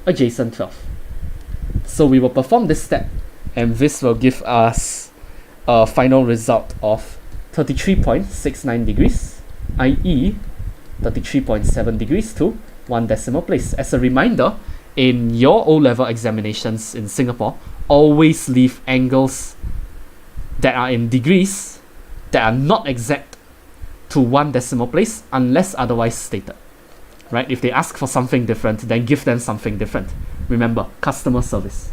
adjacent 12. So we will perform this step, and this will give us a final result of 33.69 degrees, i.e. 33.7 degrees to 1 decimal place. As a reminder, in your O-level examinations in Singapore, always leave angles that are in degrees that are not exact to 1 decimal place unless otherwise stated. Right? If they ask for something different, then give them something different. Remember, customer service.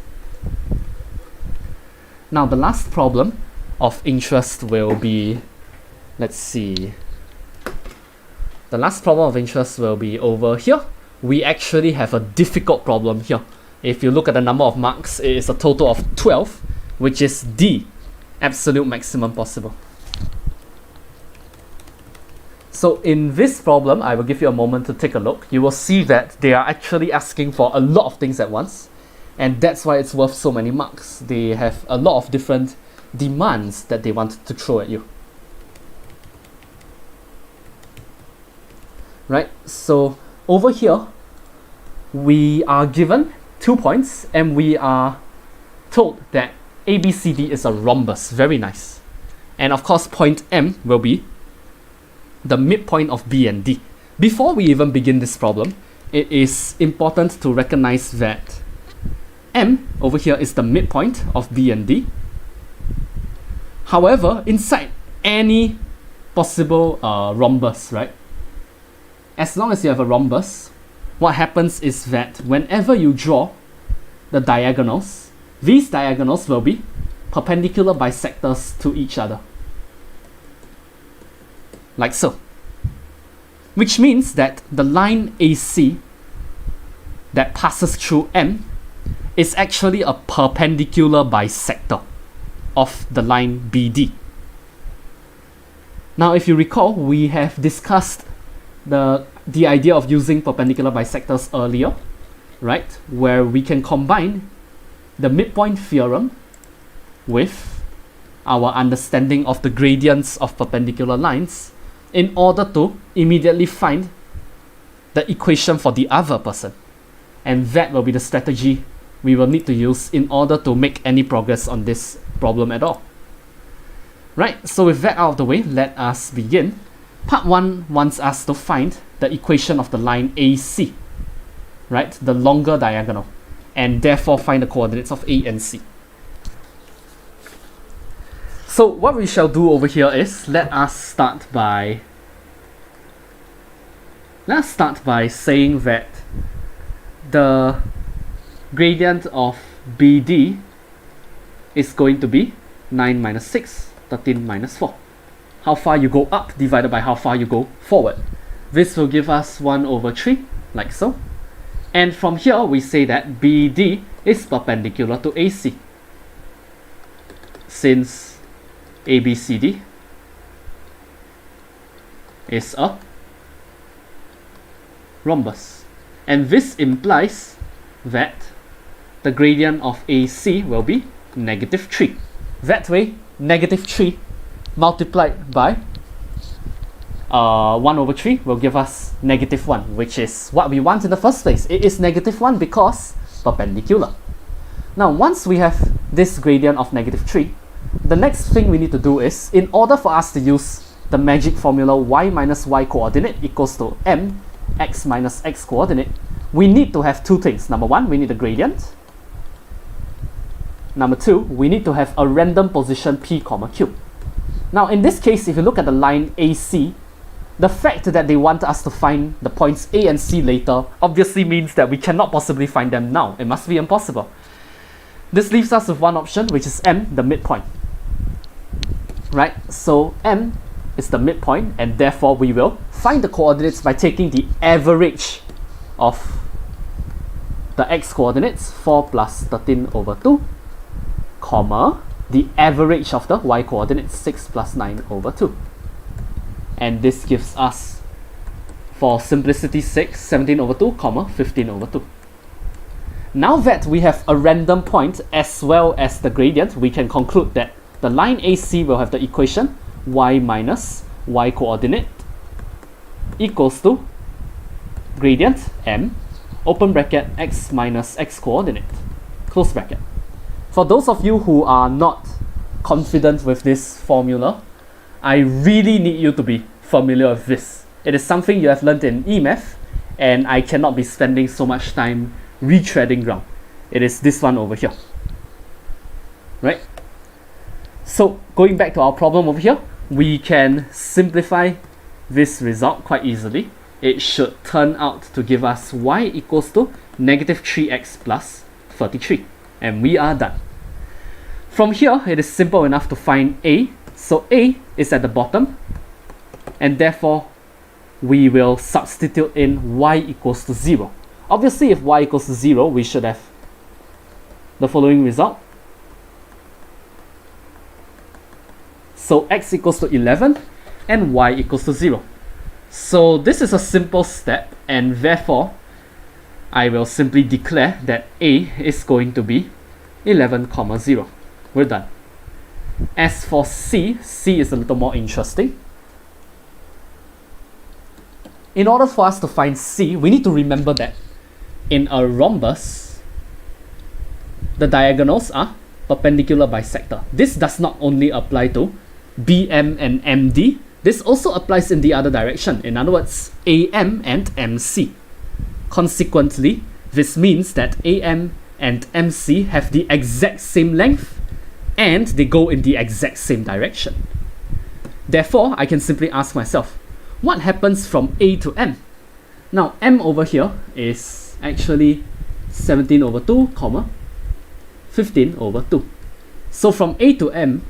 Now, the last problem of interest will be, let's see. The last problem of interest will be over here. We actually have a difficult problem here. If you look at the number of marks, it is a total of 12, which is the absolute maximum possible. So in this problem, I will give you a moment to take a look. You will see that they are actually asking for a lot of things at once, and that's why it's worth so many marks. They have a lot of different demands that they want to throw at you. Right, so over here, we are given 2 points, and we are told that ABCD is a rhombus. Very nice. And of course, point M will be the midpoint of B and D. Before we even begin this problem, it is important to recognize that M over here is the midpoint of B and D. However, inside any possible rhombus, right? As long as you have a rhombus, what happens is that whenever you draw the diagonals, these diagonals will be perpendicular bisectors to each other. Like so. Which means that the line AC that passes through M is actually a perpendicular bisector of the line BD. Now, if you recall, we have discussed the idea of using perpendicular bisectors earlier, right? Where we can combine the midpoint theorem with our understanding of the gradients of perpendicular lines in order to immediately find the equation for the other person. And that will be the strategy we will need to use in order to make any progress on this problem at all. Right, so with that out of the way, let us begin. Part 1 wants us to find the equation of the line AC, right, the longer diagonal, and therefore find the coordinates of A and C. So what we shall do over here is, let us start by saying that the gradient of BD is going to be 9 minus 6, 13 minus 4. How far you go up divided by how far you go forward. This will give us 1 over 3, like so. And from here, we say that BD is perpendicular to AC, since ABCD is a rhombus. And this implies that the gradient of AC will be negative 3. That way, negative 3 multiplied by 1 over 3 will give us negative 1, which is what we want in the first place. It is negative 1 because perpendicular. Now, once we have this gradient of negative 3, the next thing we need to do is, in order for us to use the magic formula y minus y coordinate equals to m x minus x coordinate, we need to have two things. Number 1, we need a gradient. Number 2, we need to have a random position p comma q. Now, in this case, if you look at the line AC, the fact that they want us to find the points A and C later obviously means that we cannot possibly find them now. It must be impossible. This leaves us with one option, which is M, the midpoint. Right? So M is the midpoint, and therefore we will find the coordinates by taking the average of the x coordinates, 4 plus 13 over 2, comma, the average of the y coordinates, 6 plus 9 over 2. And this gives us, for simplicity's sake, 17 over 2, comma, 15 over 2. Now that we have a random point as well as the gradient, we can conclude that the line AC will have the equation y minus y coordinate equals to gradient m, open bracket, x minus x coordinate, close bracket. For those of you who are not confident with this formula, I really need you to be familiar with this. It is something you have learned in EMath, and I cannot be spending so much time retreading ground. It is this one over here. Right? So, going back to our problem over here, we can simplify this result quite easily. It should turn out to give us y equals to negative 3x plus 33. And we are done. From here, it is simple enough to find A. So A is at the bottom, and therefore we will substitute in y equals to 0. Obviously, if y equals to 0, we should have the following result. So x equals to 11 and y equals to 0. So this is a simple step, and therefore I will simply declare that A is going to be 11, 0. We're done. As for C, C is a little more interesting. In order for us to find C, we need to remember that in a rhombus, the diagonals are perpendicular bisector. This does not only apply to BM and MD, this also applies in the other direction. In other words, AM and MC. Consequently, this means that AM and MC have the exact same length and they go in the exact same direction. Therefore, I can simply ask myself, what happens from A to M? Now, M over here is actually 17 over 2, 15 over 2. So from A to M,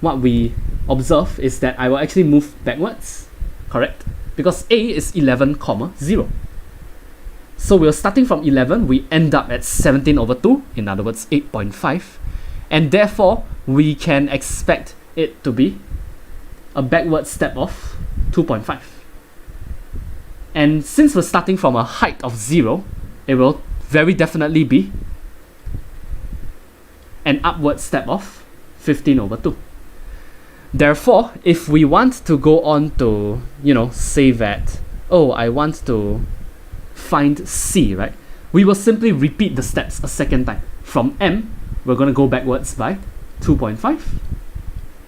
what we observe is that I will actually move backwards, correct? Because A is 11, 0. So we're starting from 11, we end up at 17 over 2, in other words 8.5, and therefore we can expect it to be a backward step of 2.5. And since we're starting from a height of 0, it will very definitely be an upward step of 15 over 2. Therefore, if we want to go on to, say that, oh, I want to find C, right? We will simply repeat the steps a second time. From M, we're going to go backwards by 2.5,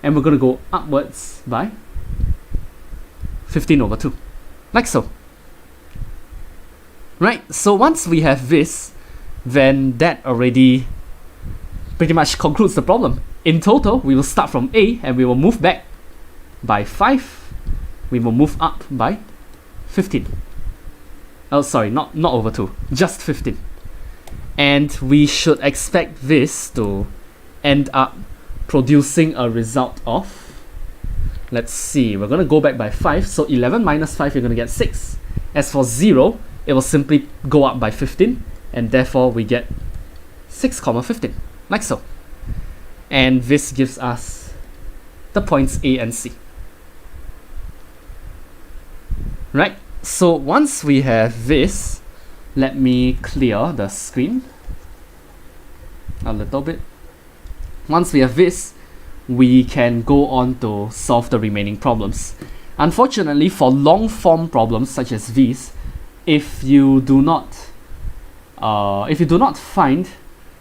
and we're going to go upwards by 15 over 2, like so. Right, so once we have this, then that already pretty much concludes the problem. In total, we will start from A and we will move back by 5. We will move up by 15. Oh, sorry, not over 2, just 15. And we should expect this to end up producing a result of, let's see, we're going to go back by 5. So 11 minus 5, you're going to get 6. As for 0, it will simply go up by 15, and therefore we get 6, 15, like so. And this gives us the points A and C. Right, so once we have this, let me clear the screen a little bit. Once we have this, we can go on to solve the remaining problems. Unfortunately, for long form problems such as these, if you do not find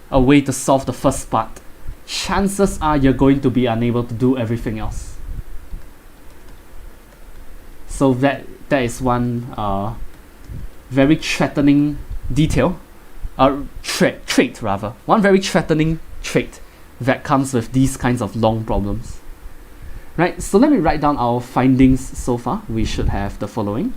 a way to solve the first part, chances are you're going to be unable to do everything else. So that is one very threatening detail, trait rather. One very threatening trait that comes with these kinds of long problems. Right, so let me write down our findings so far. We should have the following.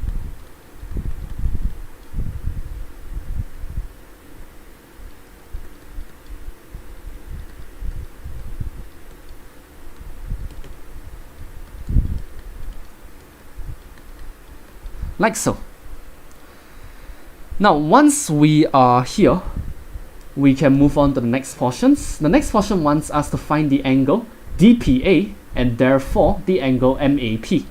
Like so. Now, once we are here, we can move on to the next portions. The next portion wants us to find the angle DPA and therefore the angle MAP.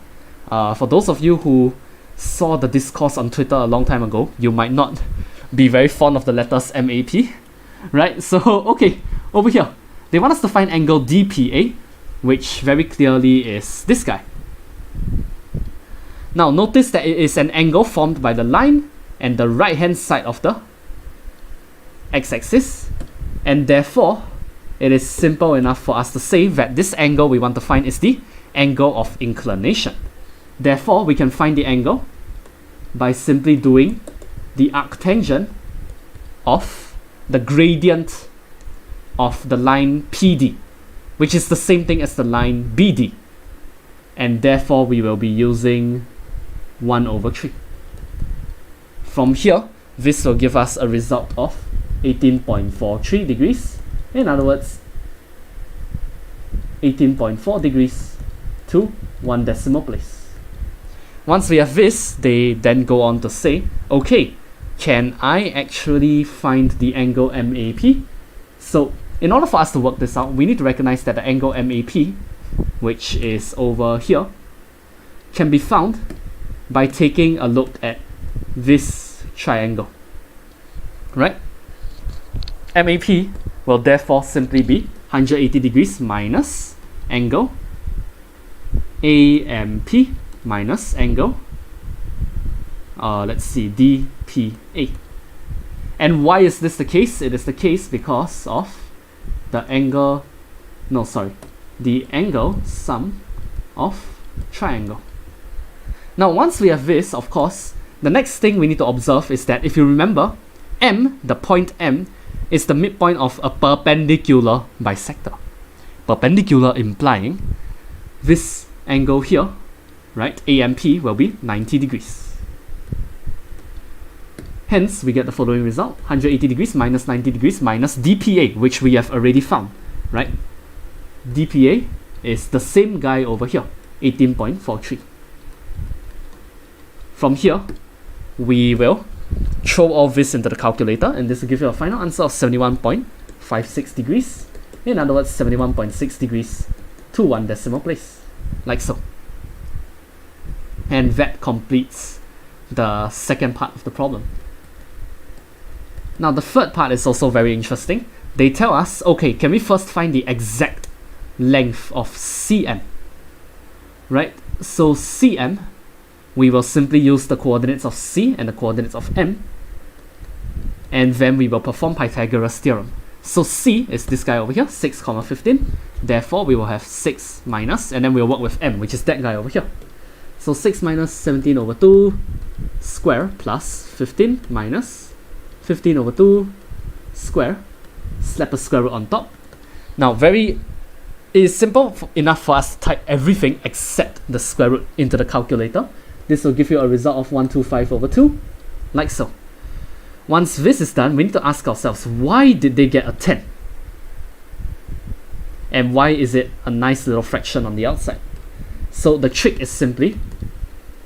For those of you who saw the discourse on Twitter a long time ago, you might not be very fond of the letters MAP, right? So, okay, over here, they want us to find angle DPA, which very clearly is this guy. Now notice that it is an angle formed by the line and the right hand side of the x-axis, and therefore it is simple enough for us to say that this angle we want to find is the angle of inclination. Therefore we can find the angle by simply doing the arctangent of the gradient of the line PD, which is the same thing as the line BD, and therefore we will be using 1 over 3. From here, this will give us a result of 18.43 degrees. In other words, 18.4 degrees to 1 decimal place. Once we have this, they then go on to say, okay, can I actually find the angle MAP? So in order for us to work this out, we need to recognize that the angle MAP, which is over here, can be found by taking a look at this triangle, right? MAP will therefore simply be 180 degrees minus angle AMP minus angle, let's see, DPA. And why is this the case? It is the case because of the angle, the angle sum of triangle. Now once we have this, of course, the next thing we need to observe is that if you remember, M, the point M, is the midpoint of a perpendicular bisector. Perpendicular implying this angle here, right, AMP will be 90 degrees. Hence, we get the following result, 180 degrees minus 90 degrees minus DPA, which we have already found, right? DPA is the same guy over here, 18.43. From here, we will throw all this into the calculator, and this will give you a final answer of 71.56 degrees. In other words, 71.6 degrees to 1 decimal place, like so. And that completes the second part of the problem. Now the third part is also very interesting. They tell us, okay, can we first find the exact length of CM? Right? So CM, we will simply use the coordinates of C and the coordinates of M, and then we will perform Pythagoras theorem. So C is this guy over here, 6, 15. Therefore, we will have 6 minus, and then we'll work with M, which is that guy over here. So 6 minus 17 over 2 square plus 15 minus 15 over 2 square. Slap a square root on top. Now, it is simple enough for us to type everything except the square root into the calculator. This will give you a result of 125 over 2, like so. Once this is done, we need to ask ourselves, why did they get a 10? And why is it a nice little fraction on the outside? So the trick is simply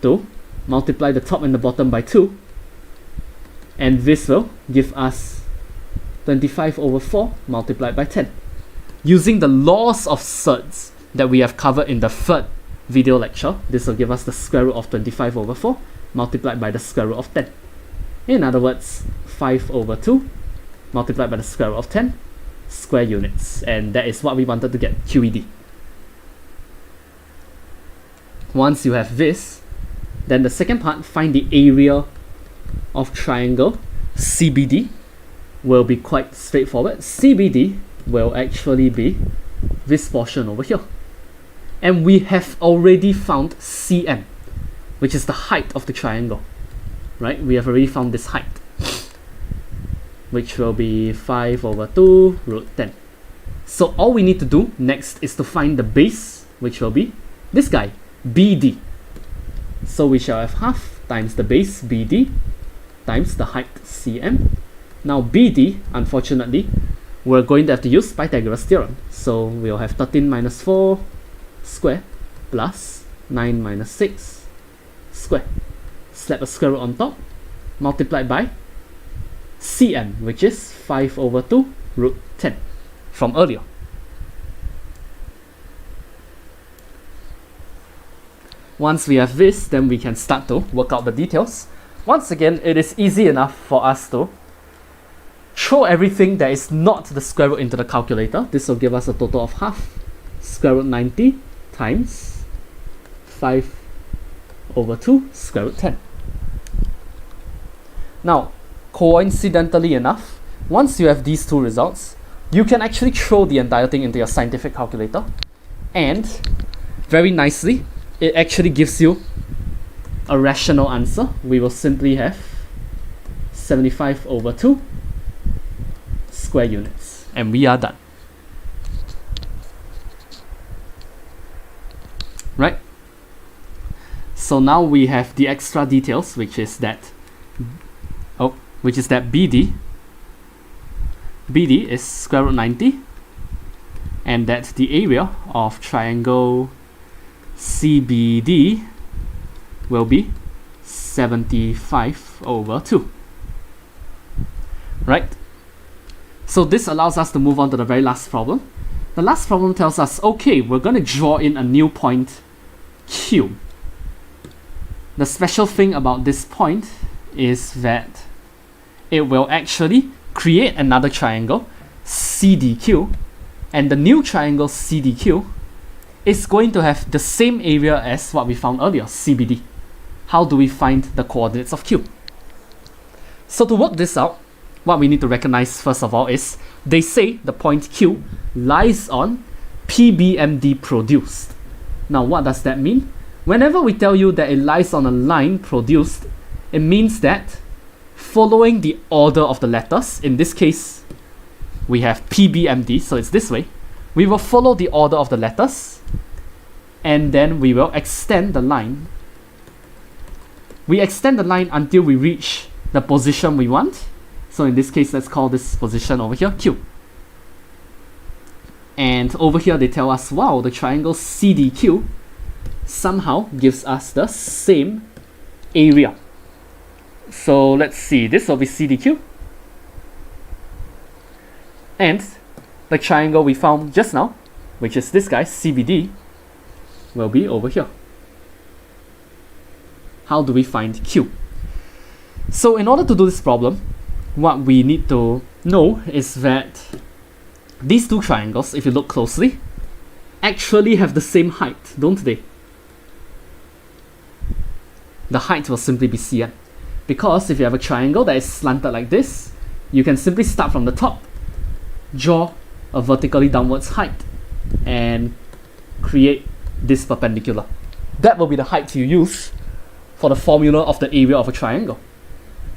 to multiply the top and the bottom by 2, and this will give us 25 over 4 multiplied by 10. Using the laws of surds that we have covered in the third video lecture, this will give us the square root of 25 over 4 multiplied by the square root of 10. In other words, 5 over 2 multiplied by the square root of 10 square units. And that is what we wanted to get, QED. Once you have this, then the second part, find the area of triangle CBD, will be quite straightforward. CBD will actually be this portion over here. And we have already found CM, which is the height of the triangle. Right? We have already found this height, which will be 5 over 2 root 10. So all we need to do next is to find the base, which will be this guy, BD. So we shall have half times the base, BD, times the height, CM. Now BD, unfortunately, we're going to have to use Pythagoras theorem. So we'll have 13 minus 4 square plus 9 minus 6 square. Slap a square root on top, multiplied by CM, which is 5 over 2 root 10 from earlier. Once we have this, then we can start to work out the details. Once again, it is easy enough for us to throw everything that is not the square root into the calculator. This will give us a total of half square root 90 times 5 over 2 square root 10. Now, coincidentally enough, once you have these two results, you can actually throw the entire thing into your scientific calculator, and very nicely, it actually gives you a rational answer. We will simply have 75 over 2 square units, and we are done. Right? So now we have the extra details, which is that BD is square root 90, and that the area of triangle CBD will be 75 over 2. Right? So this allows us to move on to the very last problem. The last problem tells us, okay, we're going to draw in a new point Q. The special thing about this point is that it will actually create another triangle, CDQ, and the new triangle CDQ is going to have the same area as what we found earlier, CBD. How do we find the coordinates of Q? So to work this out, what we need to recognize first of all is they say the point Q lies on PBMD produced. Now what does that mean? Whenever we tell you that it lies on a line produced, it means that following the order of the letters, in this case we have PBMD, so it's this way, we will follow the order of the letters, and then we will extend the line. We extend the line until we reach the position we want. So in this case, let's call this position over here Q. And over here they tell us, wow, the triangle CDQ somehow gives us the same area. So let's see, this will be CDQ. And the triangle we found just now, which is this guy, CBD, will be over here. how do we find Q? So in order to do this problem, what we need to know is that these two triangles, if you look closely, actually have the same height, don't they? The height will simply be Cn. Because if you have a triangle that is slanted like this, you can simply start from the top, draw a vertically downwards height, and create this perpendicular. That will be the height you use for the formula of the area of a triangle.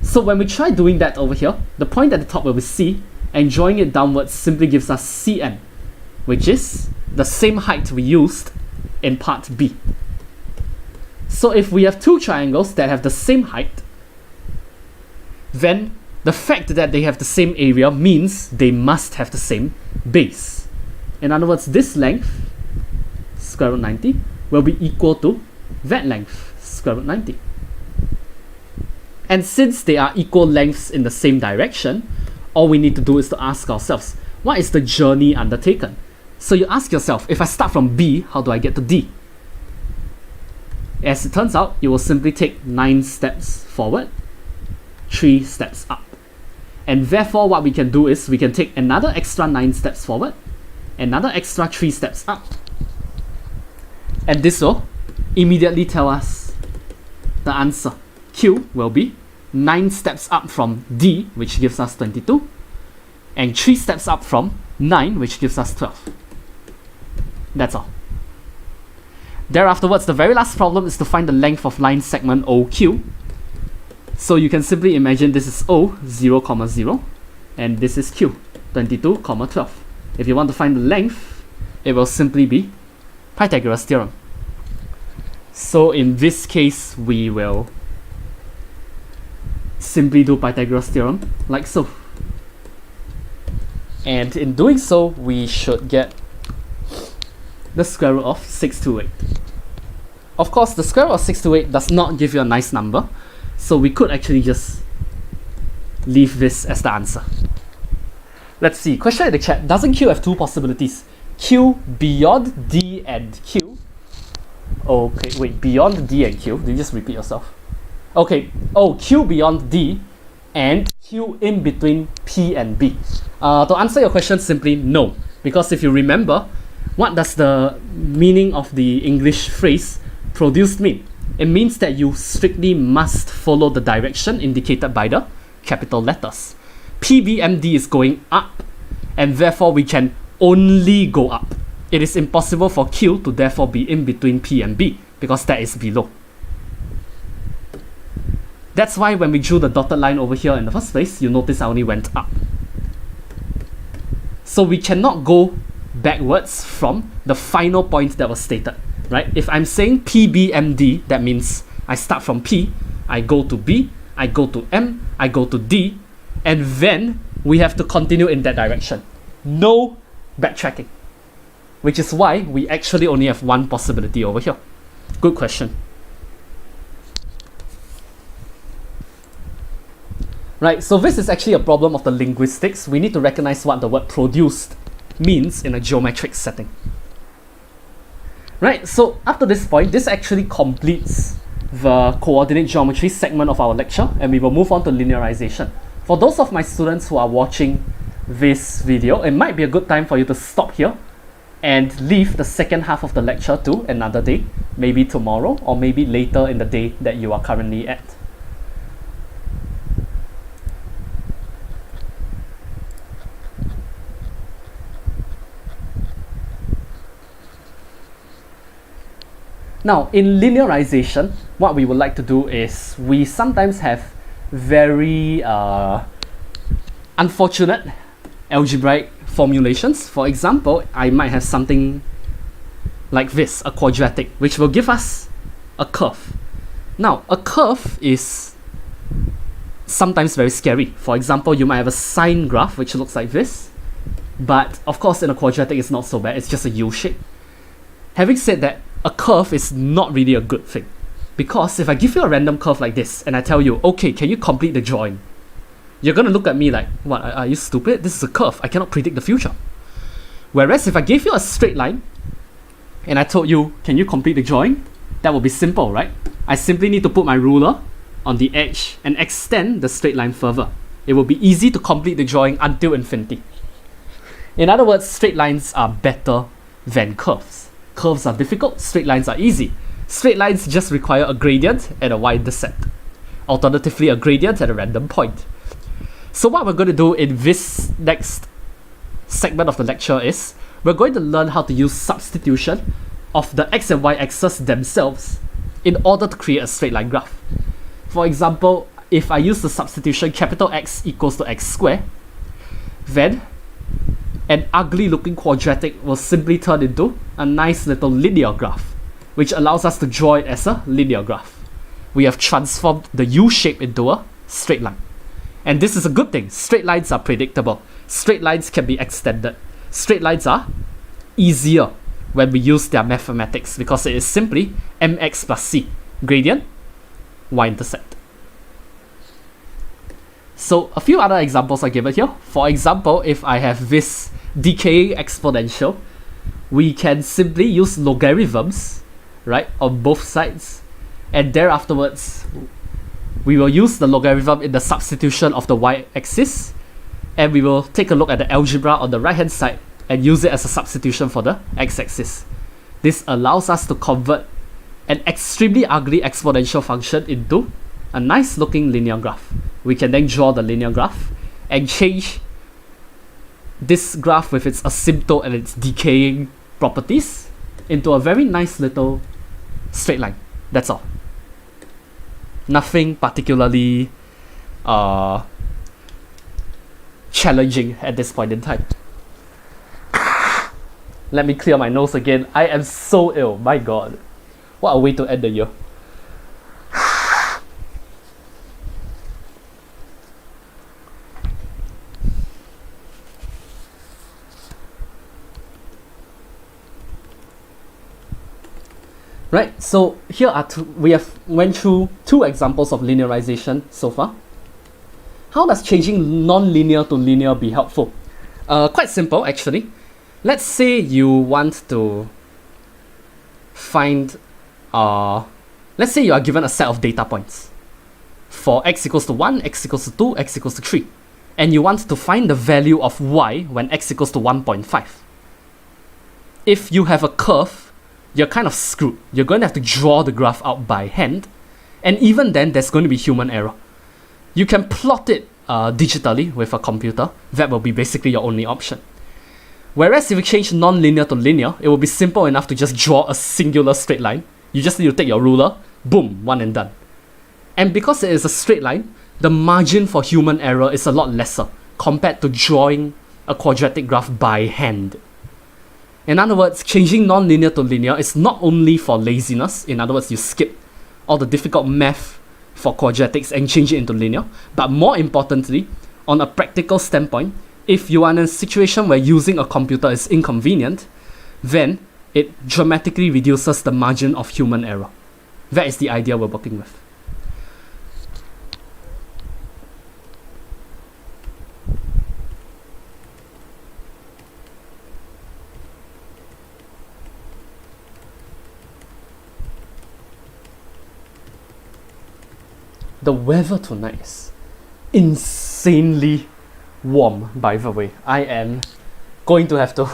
So when we try doing that over here, the point at the top will be C, and drawing it downwards simply gives us Cn, which is the same height we used in part B. So if we have two triangles that have the same height, then the fact that they have the same area means they must have the same base. In other words, this length, square root 90, will be equal to that length, square root 90. And since they are equal lengths in the same direction, all we need to do is to ask ourselves, what is the journey undertaken? So you ask yourself, if I start from B, how do I get to D? As it turns out, you will simply take 9 steps forward, 3 steps up. And therefore what we can do is we can take another extra 9 steps forward, another extra 3 steps up. And this will immediately tell us the answer. Q will be 9 steps up from D, which gives us 22, and 3 steps up from 9, which gives us 12. That's all. Thereafterwards, the very last problem is to find the length of line segment OQ. So you can simply imagine this is O, 0, 0, and this is Q, 22, 12. If you want to find the length, it will simply be Pythagoras theorem. So in this case, we will simply do Pythagoras theorem like so. And in doing so, we should get the square root of 628. Of course, the square root of 628 does not give you a nice number, so we could actually just leave this as the answer. Let's see, question in the chat, doesn't Q have two possibilities? Q beyond D and Q? Okay, wait, beyond D and Q? Did you just repeat yourself? Okay, oh, Q beyond D and Q in between P and B. To answer your question, simply no. Because if you remember, what does the meaning of the English phrase produced mean? It means that you strictly must follow the direction indicated by the capital letters. PBMD is going up, and therefore we can only go up. It is impossible for Q to therefore be in between P and B, because that is below. That's why when we drew the dotted line over here in the first place, you notice I only went up. So we cannot go backwards from the final point that was stated, right? If I'm saying PBMD, that means I start from P, I go to B, I go to M, I go to D, and then we have to continue in that direction. No backtracking. Which is why we actually only have one possibility over here. Good question. Right, so this is actually a problem of the linguistics. We need to recognize what the word produced means in a geometric setting. Right, so up to this point, this actually completes the coordinate geometry segment of our lecture, and we will move on to linearization. For those of my students who are watching this video, it might be a good time for you to stop here and leave the second half of the lecture to another day, maybe tomorrow or maybe later in the day that you are currently at. Now, in linearization, what we would like to do is we sometimes have very unfortunate algebraic formulations. For example, I might have something like this, a quadratic, which will give us a curve. Now, a curve is sometimes very scary. For example, you might have a sine graph, which looks like this, but of course in a quadratic it's not so bad, it's just a U shape. Having said that, a curve is not really a good thing, because if I give you a random curve like this and I tell you, okay, can you complete the drawing? You're gonna look at me like, what, are you stupid? This is a curve, I cannot predict the future. Whereas if I gave you a straight line and I told you, can you complete the drawing? That would be simple, right? I simply need to put my ruler on the edge and extend the straight line further. It will be easy to complete the drawing until infinity. In other words, straight lines are better than curves. Curves are difficult, straight lines are easy. Straight lines just require a gradient and a y-intercept. Alternatively, a gradient at a random point. So what we're going to do in this next segment of the lecture is, we're going to learn how to use substitution of the x and y axes themselves in order to create a straight line graph. For example, if I use the substitution capital X equals to x squared, then an ugly looking quadratic will simply turn into a nice little linear graph, which allows us to draw it as a linear graph. We have transformed the U shape into a straight line. And this is a good thing. Straight lines are predictable. Straight lines can be extended. Straight lines are easier when we use their mathematics because it is simply mx plus c, gradient, y-intercept. So a few other examples are given here. For example, if I have this decaying exponential, we can simply use logarithms, right, on both sides, and thereafterwards we will use the logarithm in the substitution of the y-axis, and we will take a look at the algebra on the right hand side and use it as a substitution for the x-axis. This allows us to convert an extremely ugly exponential function into a nice looking linear graph. We can then draw the linear graph and change this graph with its asymptote and its decaying properties into a very nice little straight line. That's all. Nothing particularly challenging at this point in time. Let me clear my nose again. I am so ill, my god. What a way to end the year. Right, so here are we have went through two examples of linearization so far. How does changing non-linear to linear be helpful? Quite simple actually. Let's say you want to find, let's say you are given a set of data points for x equals to 1, x equals to 2, x equals to 3, and you want to find the value of y when x equals to 1.5. If you have a curve, you're kind of screwed. You're going to have to draw the graph out by hand, and even then there's going to be human error. You can plot it digitally with a computer. That will be basically your only option. Whereas if you change non-linear to linear, it will be simple enough to just draw a singular straight line. You just need to take your ruler, boom, one and done. And because it is a straight line, the margin for human error is a lot lesser compared to drawing a quadratic graph by hand. In other words, changing non-linear to linear is not only for laziness, in other words, you skip all the difficult math for quadratics and change it into linear, but more importantly, on a practical standpoint, if you are in a situation where using a computer is inconvenient, then it dramatically reduces the margin of human error. That is the idea we're working with. The weather tonight is insanely warm, by the way. I am going to have to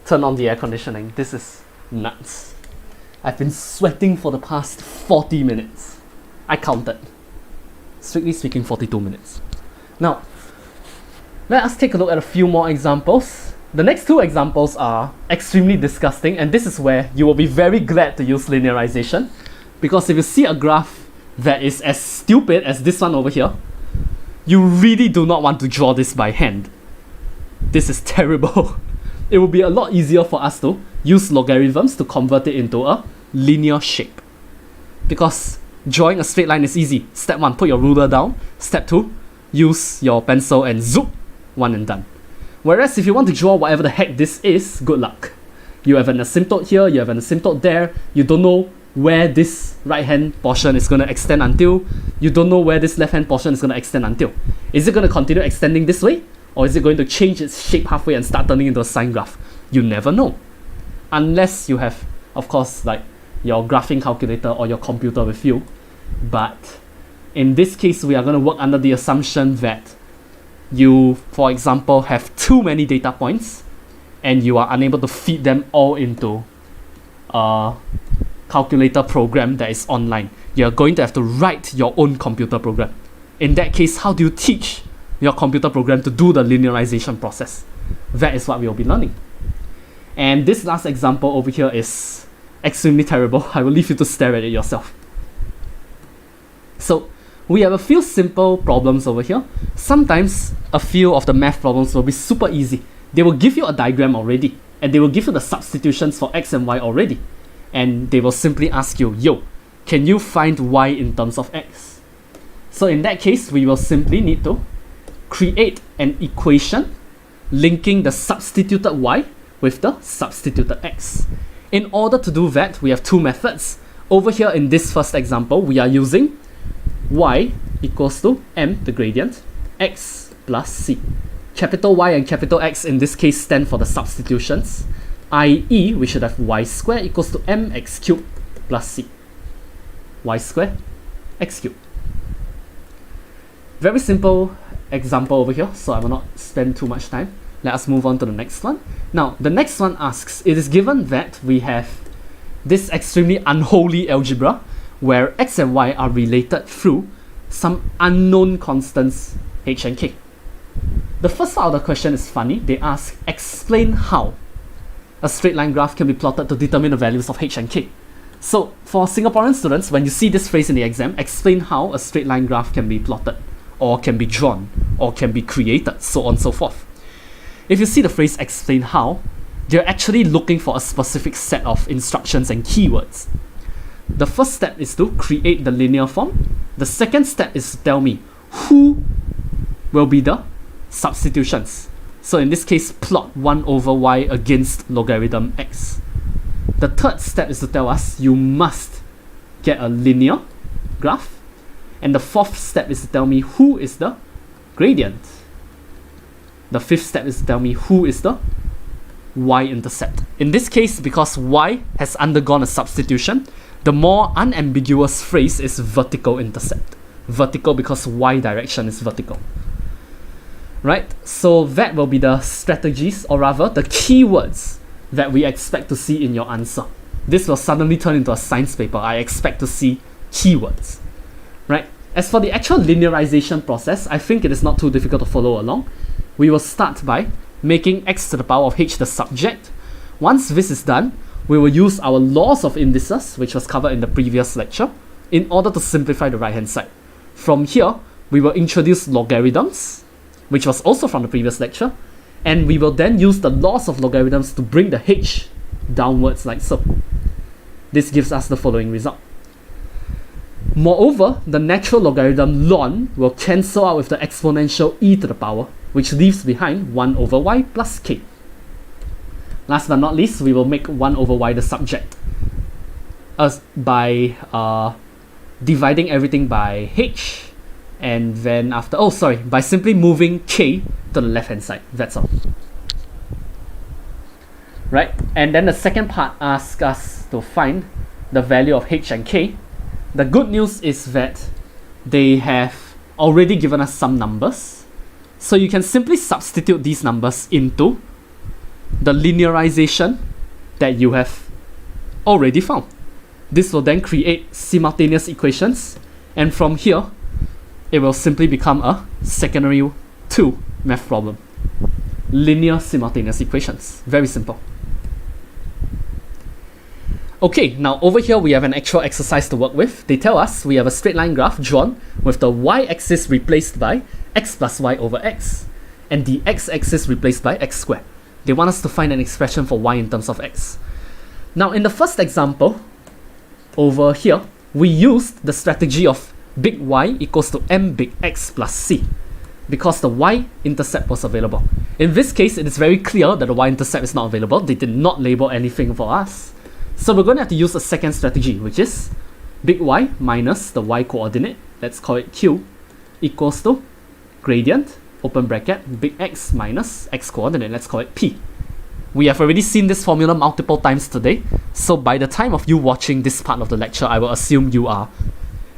turn on the air conditioning. This is nuts. I've been sweating for the past 40 minutes. I counted. Strictly speaking, 42 minutes. Now, let us take a look at a few more examples. The next two examples are extremely disgusting, and this is where you will be very glad to use linearization, because if you see a graph that is as stupid as this one over here, you really do not want to draw this by hand. This is terrible. It will be a lot easier for us to use logarithms to convert it into a linear shape. Because drawing a straight line is easy. Step 1, put your ruler down. Step 2, use your pencil and zoop, one and done. Whereas if you want to draw whatever the heck this is, good luck. You have an asymptote here, you have an asymptote there, you don't know where this right hand portion is going to extend until, you don't know where this left hand portion is going to extend until. Is it going to continue extending this way, or is it going to change its shape halfway and start turning into a sine graph? You never know, unless you have, of course, like your graphing calculator or your computer with you, but in this case we are going to work under the assumption that you, for example, have too many data points and you are unable to feed them all into a calculator program that is online. You're going to have to write your own computer program. In that case, how do you teach your computer program to do the linearization process? That is what we will be learning. And this last example over here is extremely terrible. I will leave you to stare at it yourself. So we have a few simple problems over here. Sometimes a few of the math problems will be super easy. They will give you a diagram already, and they will give you the substitutions for x and y already. And they will simply ask you, yo, can you find y in terms of x? So in that case, we will simply need to create an equation linking the substituted y with the substituted x. In order to do that, we have two methods. Over here in this first example, we are using y equals to m, the gradient, x plus c. Capital Y and capital X in this case stand for the substitutions, i.e. we should have y squared equals to mx cubed plus c. Y squared, x cubed. Very simple example over here, so I will not spend too much time. Let us move on to the next one. Now, the next one asks, it is given that we have this extremely unholy algebra where x and y are related through some unknown constants h and k. The first part of the question is funny. They ask, explain how a straight line graph can be plotted to determine the values of h and k. So for Singaporean students, when you see this phrase in the exam, explain how a straight line graph can be plotted, or can be drawn, or can be created, so on and so forth. If you see the phrase explain how, they're actually looking for a specific set of instructions and keywords. The first step is to create the linear form. The second step is to tell me who will be the substitutions. So in this case, plot 1 over y against logarithm x. The third step is to tell us you must get a linear graph. And the fourth step is to tell me who is the gradient. The fifth step is to tell me who is the y-intercept. In this case, because y has undergone a substitution, the more unambiguous phrase is vertical intercept. Vertical because y direction is vertical. Right? So that will be the strategies, or rather the keywords that we expect to see in your answer. This will suddenly turn into a science paper. I expect to see keywords. Right? As for the actual linearization process, I think it is not too difficult to follow along. We will start by making x to the power of h the subject. Once this is done, we will use our laws of indices, which was covered in the previous lecture, in order to simplify the right hand side. From here, we will introduce logarithms, which was also from the previous lecture, and we will then use the laws of logarithms to bring the h downwards like so. This gives us the following result. Moreover, the natural logarithm ln will cancel out with the exponential e to the power, which leaves behind 1 over y plus k. Last but not least, we will make 1 over y the subject by dividing everything by h, and then by simply moving k to the left hand side. That's all. Right? And then the second part asks us to find the value of h and k. The good news is that they have already given us some numbers. So you can simply substitute these numbers into the linearization that you have already found. This will then create simultaneous equations, and from here, it will simply become a secondary 2 math problem. Linear simultaneous equations. Very simple. Okay, now over here we have an actual exercise to work with. They tell us we have a straight line graph drawn with the y-axis replaced by x plus y over x, and the x-axis replaced by x squared. They want us to find an expression for y in terms of x. Now in the first example, over here, we used the strategy of big Y equals to m big X plus C because the y-intercept was available. In this case, it is very clear that the y-intercept is not available. They did not label anything for us. So we're going to have to use a second strategy, which is big Y minus the y coordinate, let's call it Q, equals to gradient, open bracket, big X minus X coordinate, let's call it P. We have already seen this formula multiple times today, So by the time of you watching this part of the lecture, I will assume you are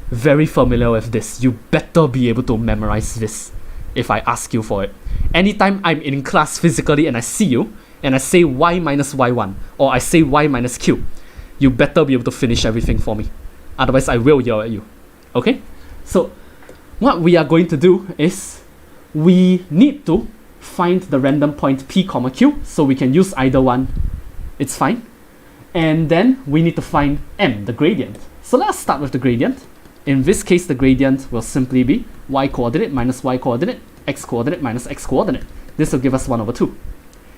very familiar with this. You better be able to memorize this if I ask you for it. Anytime I'm in class physically and I see you, and I say y minus y1, or I say y minus q, you better be able to finish everything for me. Otherwise, I will yell at you. Okay? So, what we are going to do is, we need to find the random point p comma q, so we can use either one. It's fine. And then we need to find m, the gradient. So let's start with the gradient. In this case, the gradient will simply be y coordinate minus y coordinate, x coordinate minus x coordinate. This will give us 1 over 2.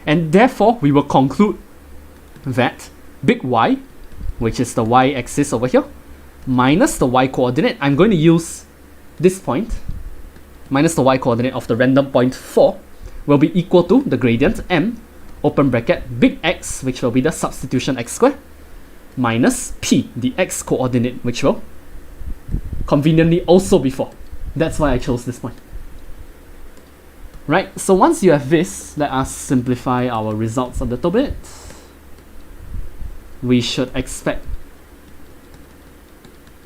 And therefore, we will conclude that big Y, which is the y-axis over here, minus the y coordinate, I'm going to use this point, minus the y coordinate of the random point 4, will be equal to the gradient m, open bracket, big X, which will be the substitution x squared, minus p, the x coordinate, which will conveniently also be 4. That's why I chose this point. Right, so once you have this, let us simplify our results a little bit. We should expect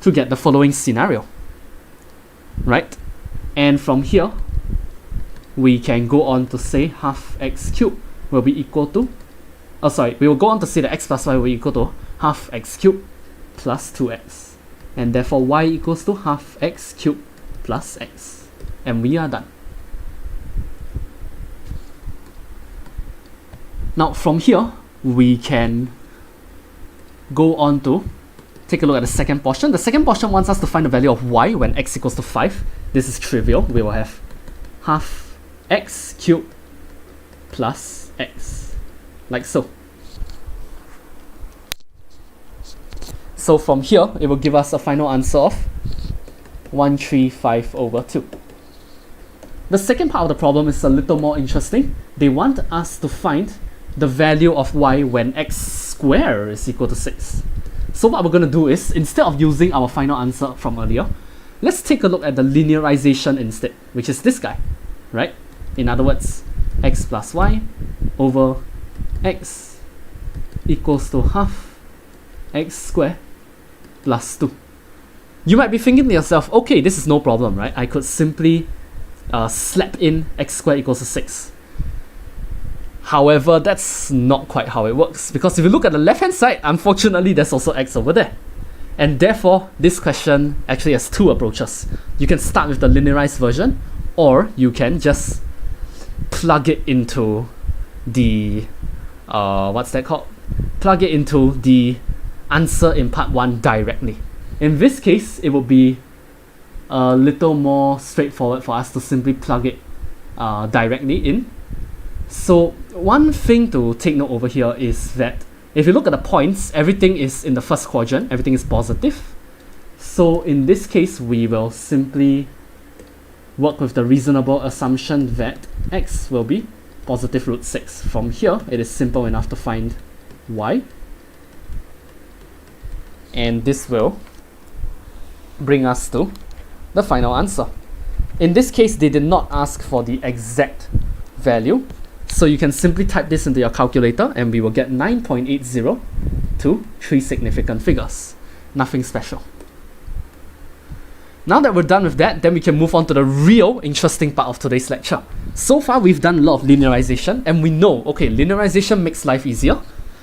to get the following scenario. Right, and from here, we can go on to say half x cubed will be equal to, we will go on to say that x plus y will be equal to half x cubed plus 2x. And therefore y equals to half x cubed plus x. And we are done. Now from here, we can go on to take a look at the second portion. The second portion wants us to find the value of y when x equals to 5. This is trivial. We will have half x cubed plus x, like so. So from here, it will give us a final answer of 135 over 2. The second part of the problem is a little more interesting. They want us to find the value of y when x squared is equal to 6. So what we're going to do is, instead of using our final answer from earlier, let's take a look at the linearization instead, which is this guy, right? In other words, x plus y over x equals to half x squared plus 2. You might be thinking to yourself, okay, this is no problem, right? I could simply slap in x squared equals to 6. However, that's not quite how it works, because if you look at the left-hand side, unfortunately, there's also x over there. And therefore, this question actually has two approaches. You can start with the linearized version, or you can just plug it into the, plug it into the answer in part 1 directly. In this case, it would be a little more straightforward for us to simply plug it directly in. So one thing to take note over here is that if you look at the points, everything is in the first quadrant, everything is positive. So in this case, we will simply work with the reasonable assumption that x will be positive root 6. From here, it is simple enough to find y. And this will bring us to the final answer. In this case, they did not ask for the exact value. So you can simply type this into your calculator and we will get 9.80 to 3 significant figures. Nothing special. Now that we're done with that, then we can move on to the real interesting part of today's lecture. So far, we've done a lot of linearization and we know, okay, linearization makes life easier.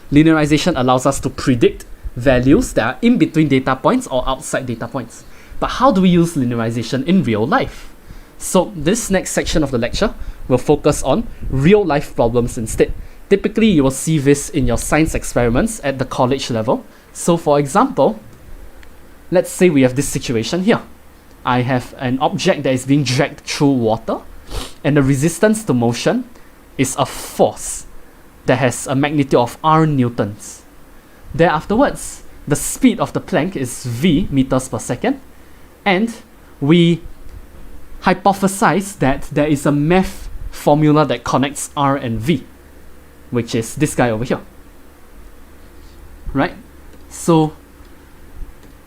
Linearization allows us to predict values that are in between data points or outside data points. But how do we use linearization in real life? So this next section of the lecture will focus on real life problems instead. Typically, you will see this in your science experiments at the college level. So for example, let's say we have this situation here. I have an object that is being dragged through water, and the resistance to motion is a force that has a magnitude of r newtons. Thereafterwards, the speed of the plank is v meters per second, and we hypothesize that there is a math formula that connects r and v, which is this guy over here. Right? So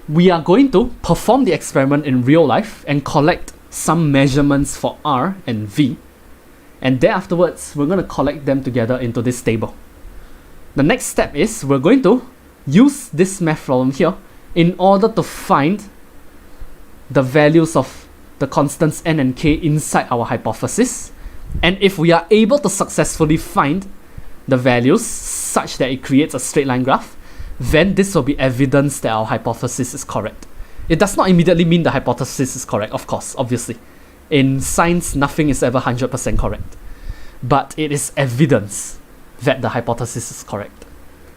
we are going to perform the experiment in real life and collect some measurements for r and v, and thereafterwards we're going to collect them together into this table. The next step is we're going to use this math problem here in order to find the values of the constants n and k inside our hypothesis. And if we are able to successfully find the values such that it creates a straight line graph, then this will be evidence that our hypothesis is correct. It does not immediately mean the hypothesis is correct, of course, obviously. In science, nothing is ever 100% correct. But it is evidence that the hypothesis is correct.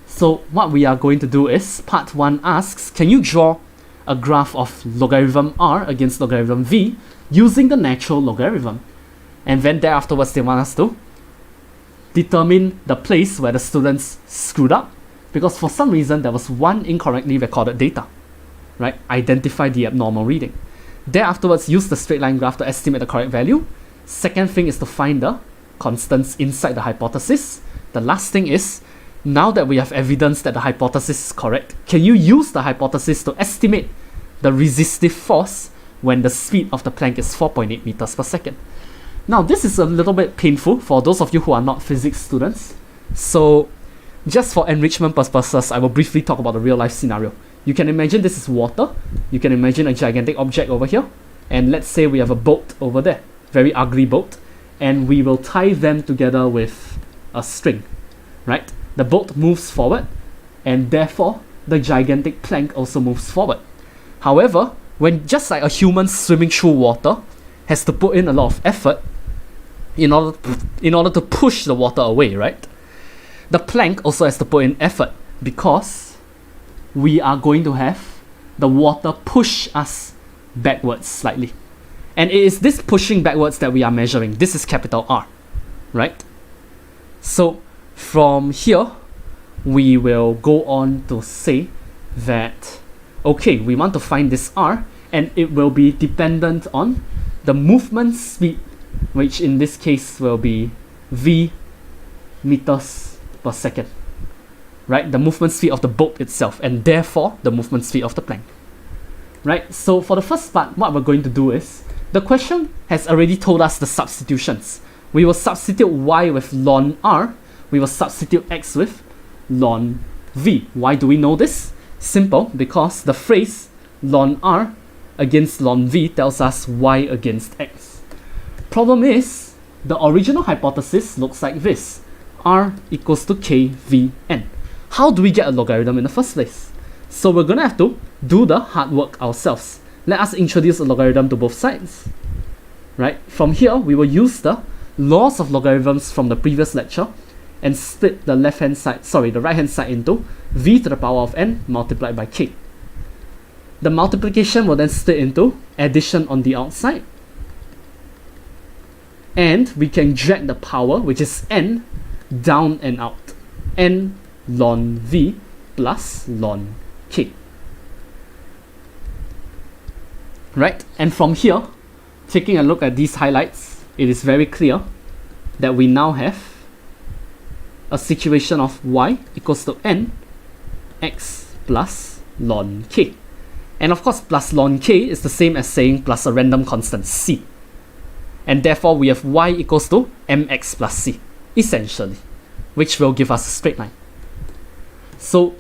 So what we are going to do is, part 1 asks, can you draw a graph of logarithm r against logarithm v using the natural logarithm? And then thereafterwards they want us to determine the place where the students screwed up, because for some reason there was one incorrectly recorded data, right? Identify the abnormal reading. Thereafterwards, use the straight line graph to estimate the correct value. Second thing is to find the constants inside the hypothesis. The last thing is, now that we have evidence that the hypothesis is correct, can you use the hypothesis to estimate the resistive force when the speed of the plank is 4.8 meters per second? Now, this is a little bit painful for those of you who are not physics students. So, just for enrichment purposes, I will briefly talk about the real life scenario. You can imagine this is water. You can imagine a gigantic object over here. And let's say we have a boat over there. Very ugly boat. And we will tie them together with a string, right? The boat moves forward, and therefore the gigantic plank also moves forward. However, when just like a human swimming through water has to put in a lot of effort in order to push the water away, right? The plank also has to put in effort, because we are going to have the water push us backwards slightly. And it is this pushing backwards that we are measuring. This is capital R, right? So from here, we will go on to say that, okay, we want to find this R, and it will be dependent on the movement speed, which in this case will be v meters per second, right? The movement speed of the boat itself, and therefore the movement speed of the plank, right? So for the first part, what we're going to do is, the question has already told us the substitutions. We will substitute y with ln r, we will substitute x with ln v. Why do we know this? Simple, because the phrase ln r against ln v tells us y against x. Problem is, the original hypothesis looks like this: r equals to k v n. How do we get a logarithm in the first place? So we're gonna have to do the hard work ourselves. Let us introduce a logarithm to both sides, right? From here, we will use the laws of logarithms from the previous lecture and split the right hand side into v to the power of n multiplied by k. The multiplication will then split into addition on the outside, and we can drag the power, which is n, down and out. N ln v plus ln k. Right? And from here, taking a look at these highlights, it is very clear that we now have a situation of y equals to n x plus ln k. And of course, plus ln k is the same as saying plus a random constant c. And therefore, we have y equals to mx plus c, essentially, which will give us a straight line. So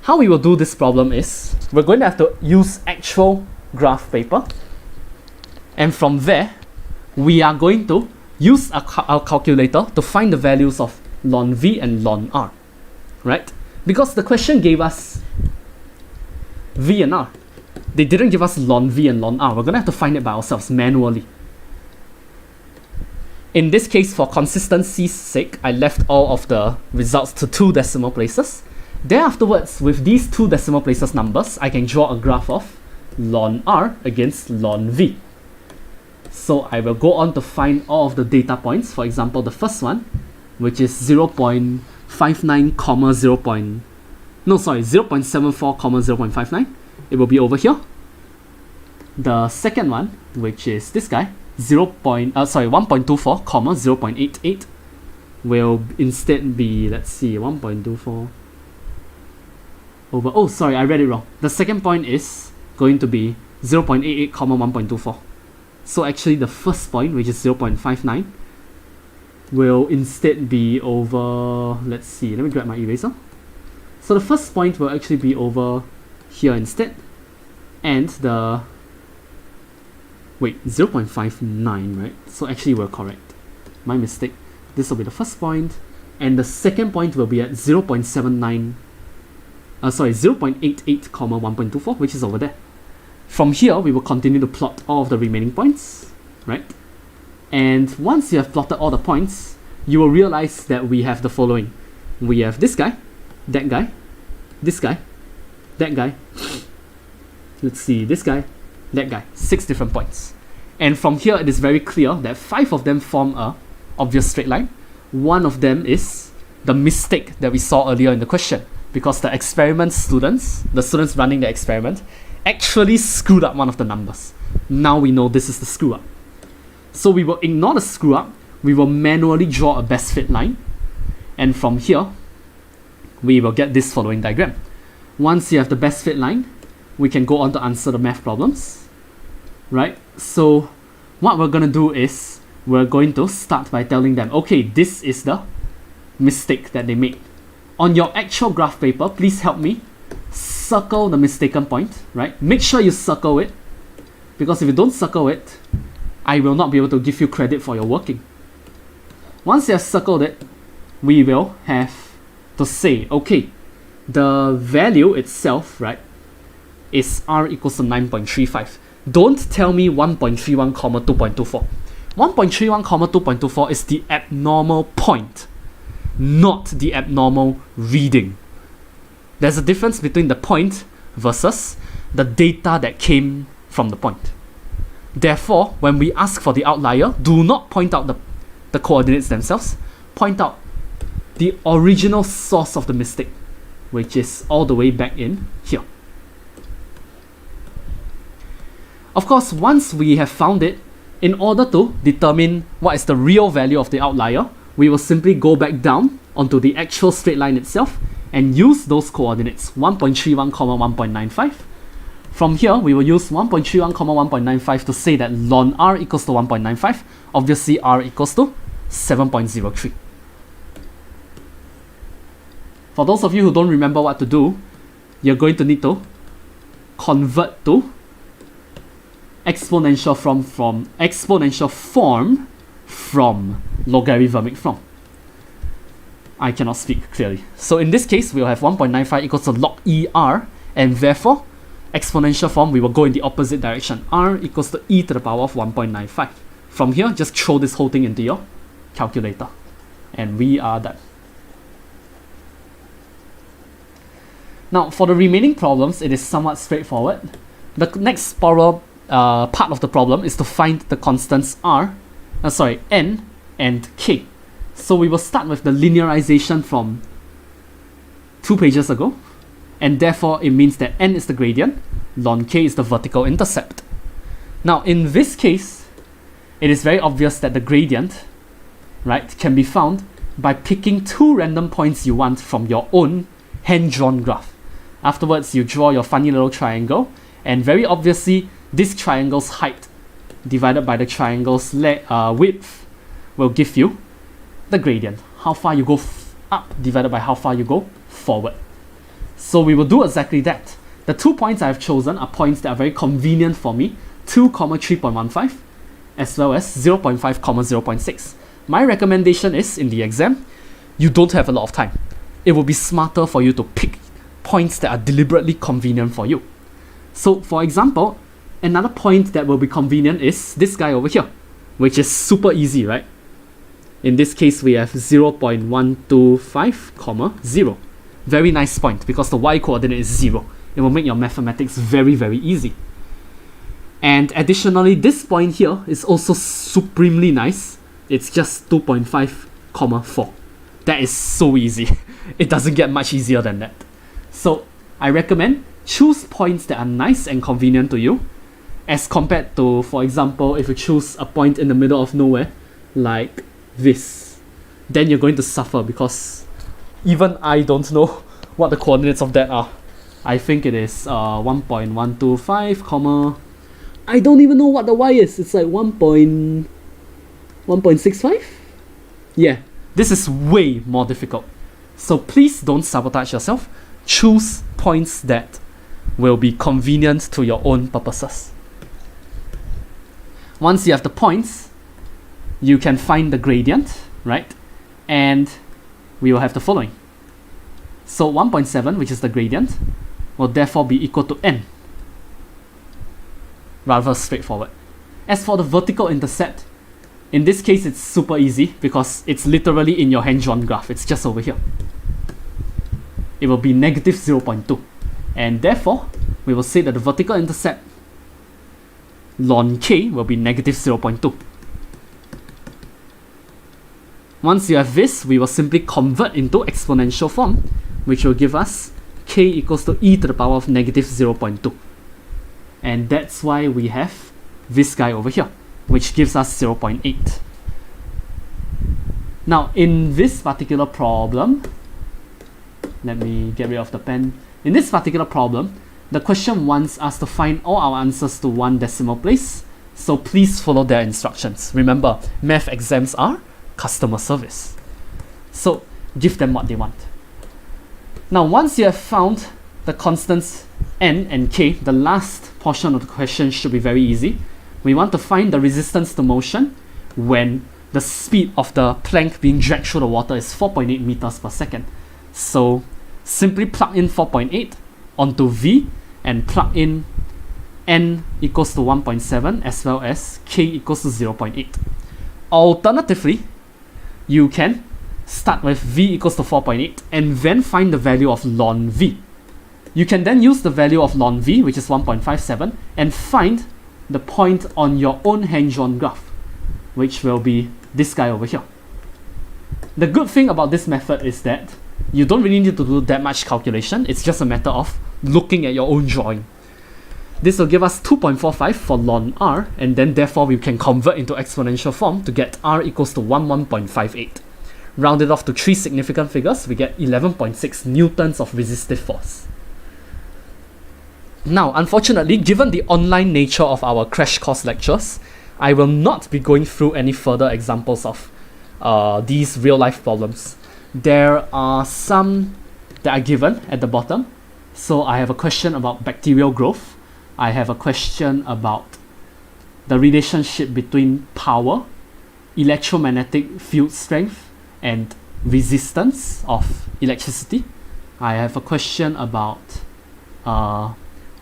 how we will do this problem is, we're going to have to use actual graph paper, and from there we are going to use our calculator to find the values of ln v and ln r, right? Because the question gave us v and r, they didn't give us ln v and ln r. We're gonna have to find it by ourselves manually. In this case, for consistency's sake, I left all of the results to 2 decimal places. Thereafterwards, with these 2 decimal places numbers, I can draw a graph of ln r against ln v. So I will go on to find all of the data points. For example, the first one, which is 0.59, 0.74, 0.59. It will be over here. The second one, which is this guy, 1.24, 0.88, will instead be, let's see, 1.24 over, oh sorry, I read it wrong. The second point is going to be 0.88, 1.24. So actually the first point, which is 0.59, will instead be over, let's see, let me grab my eraser. So the first point will actually be over here instead, and the 0.59, right? So actually we're correct. My mistake. This will be the first point, and the second point will be at 0.88, 1.24, which is over there. From here, we will continue to plot all of the remaining points, right? And once you have plotted all the points, you will realize that we have the following. We have this guy, that guy, this guy, that guy. Let's see, this guy, that guy. 6 different points. And from here, it is very clear that 5 of them form a obvious straight line. One of them is the mistake that we saw earlier in the question, because the students running the experiment, actually screwed up one of the numbers. Now we know this is the screw up. So we will ignore the screw up, we will manually draw a best fit line, and from here, we will get this following diagram. Once you have the best fit line, we can go on to answer the math problems, right? So what we're going to do is, we're going to start by telling them, okay, this is the mistake that they made. On your actual graph paper, please help me circle the mistaken point, right? Make sure you circle it, because if you don't circle it, I will not be able to give you credit for your working. Once you have circled it, we will have to say, okay, the value itself, right, is r equals to 9.35. Don't tell me 1.31, 2.24. 1.31, 2.24 is the abnormal point, not the abnormal reading. There's a difference between the point versus the data that came from the point. Therefore, when we ask for the outlier, do not point out the coordinates themselves. Point out the original source of the mistake, which is all the way back in here. Of course, once we have found it, in order to determine what is the real value of the outlier, we will simply go back down onto the actual straight line itself and use those coordinates, 1.31, 1.95. From here, we will use 1.31, 1.95 to say that ln r equals to 1.95. Obviously, r equals to 7.03. For those of you who don't remember what to do, you're going to need to convert to exponential form from logarithmic form. I cannot speak clearly. So in this case, we'll have 1.95 equals to log ER, and therefore, exponential form, we will go in the opposite direction. R equals to e to the power of 1.95. From here, just throw this whole thing into your calculator. And we are done. Now, for the remaining problems, it is somewhat straightforward. The next part of the problem is to find the constants n and k. So we will start with the linearization from 2 pages ago, and therefore it means that n is the gradient, ln k is the vertical intercept. Now in this case, it is very obvious that the gradient, right, can be found by picking 2 random points you want from your own hand-drawn graph. Afterwards, you draw your funny little triangle, and very obviously, this triangle's height divided by the triangle's width will give you the gradient. How far you go up divided by how far you go forward. So we will do exactly that. The 2 points I have chosen are points that are very convenient for me, 2, 3.15, as well as 0.5, 0.6. My recommendation is, in the exam, you don't have a lot of time. It will be smarter for you to pick points that are deliberately convenient for you. So for example, another point that will be convenient is this guy over here, which is super easy, right? In this case, we have 0.125, 0. Very nice point, because the y coordinate is 0. It will make your mathematics very, very easy. And additionally, this point here is also supremely nice. It's just 2.5, 4. That is so easy. It doesn't get much easier than that. So I recommend choose points that are nice and convenient to you, as compared to, for example, if you choose a point in the middle of nowhere, like this, then you're going to suffer, because even I don't know what the coordinates of that are. I think it is 1.125, I don't even know what the y is. It's like 1.65? Yeah, this is way more difficult. So please don't sabotage yourself. choose points that will be convenient to your own purposes. Once you have the points, you can find the gradient, right? And we will have the following. So 1.7, which is the gradient, will therefore be equal to n. Rather straightforward. As for the vertical intercept, in this case it's super easy because it's literally in your hand-drawn graph. It's just over here. It will be negative 0.2. And therefore, we will say that the vertical intercept ln k will be negative 0.2. Once you have this, we will simply convert into exponential form, which will give us k equals to e to the power of negative 0.2. And that's why we have this guy over here, which gives us 0.8. Now, in this particular problem, let me get rid of the pen. In this particular problem, the question wants us to find all our answers to one decimal place, so please follow their instructions. Remember, math exams are customer service. So give them what they want. Now, once you have found the constants n and k, the last portion of the question should be very easy. We want to find the resistance to motion when the speed of the plank being dragged through the water is 4.8 meters per second. So simply plug in 4.8 onto v and plug in n equals to 1.7 as well as k equals to 0.8. Alternatively, you can start with v equals to 4.8 and then find the value of ln v. You can then use the value of ln v, which is 1.57, and find the point on your own hand-drawn graph, which will be this guy over here. The good thing about this method is that you don't really need to do that much calculation. It's just a matter of looking at your own drawing. This will give us 2.45 for ln r, and then therefore we can convert into exponential form to get r equals to 11.58. Rounded off to 3 significant figures, we get 11.6 newtons of resistive force. Now, unfortunately, given the online nature of our crash course lectures, I will not be going through any further examples of these real-life problems. There are some that are given at the bottom. So I have a question about bacterial growth. I have a question about the relationship between power, electromagnetic field strength, and resistance of electricity. I have a question about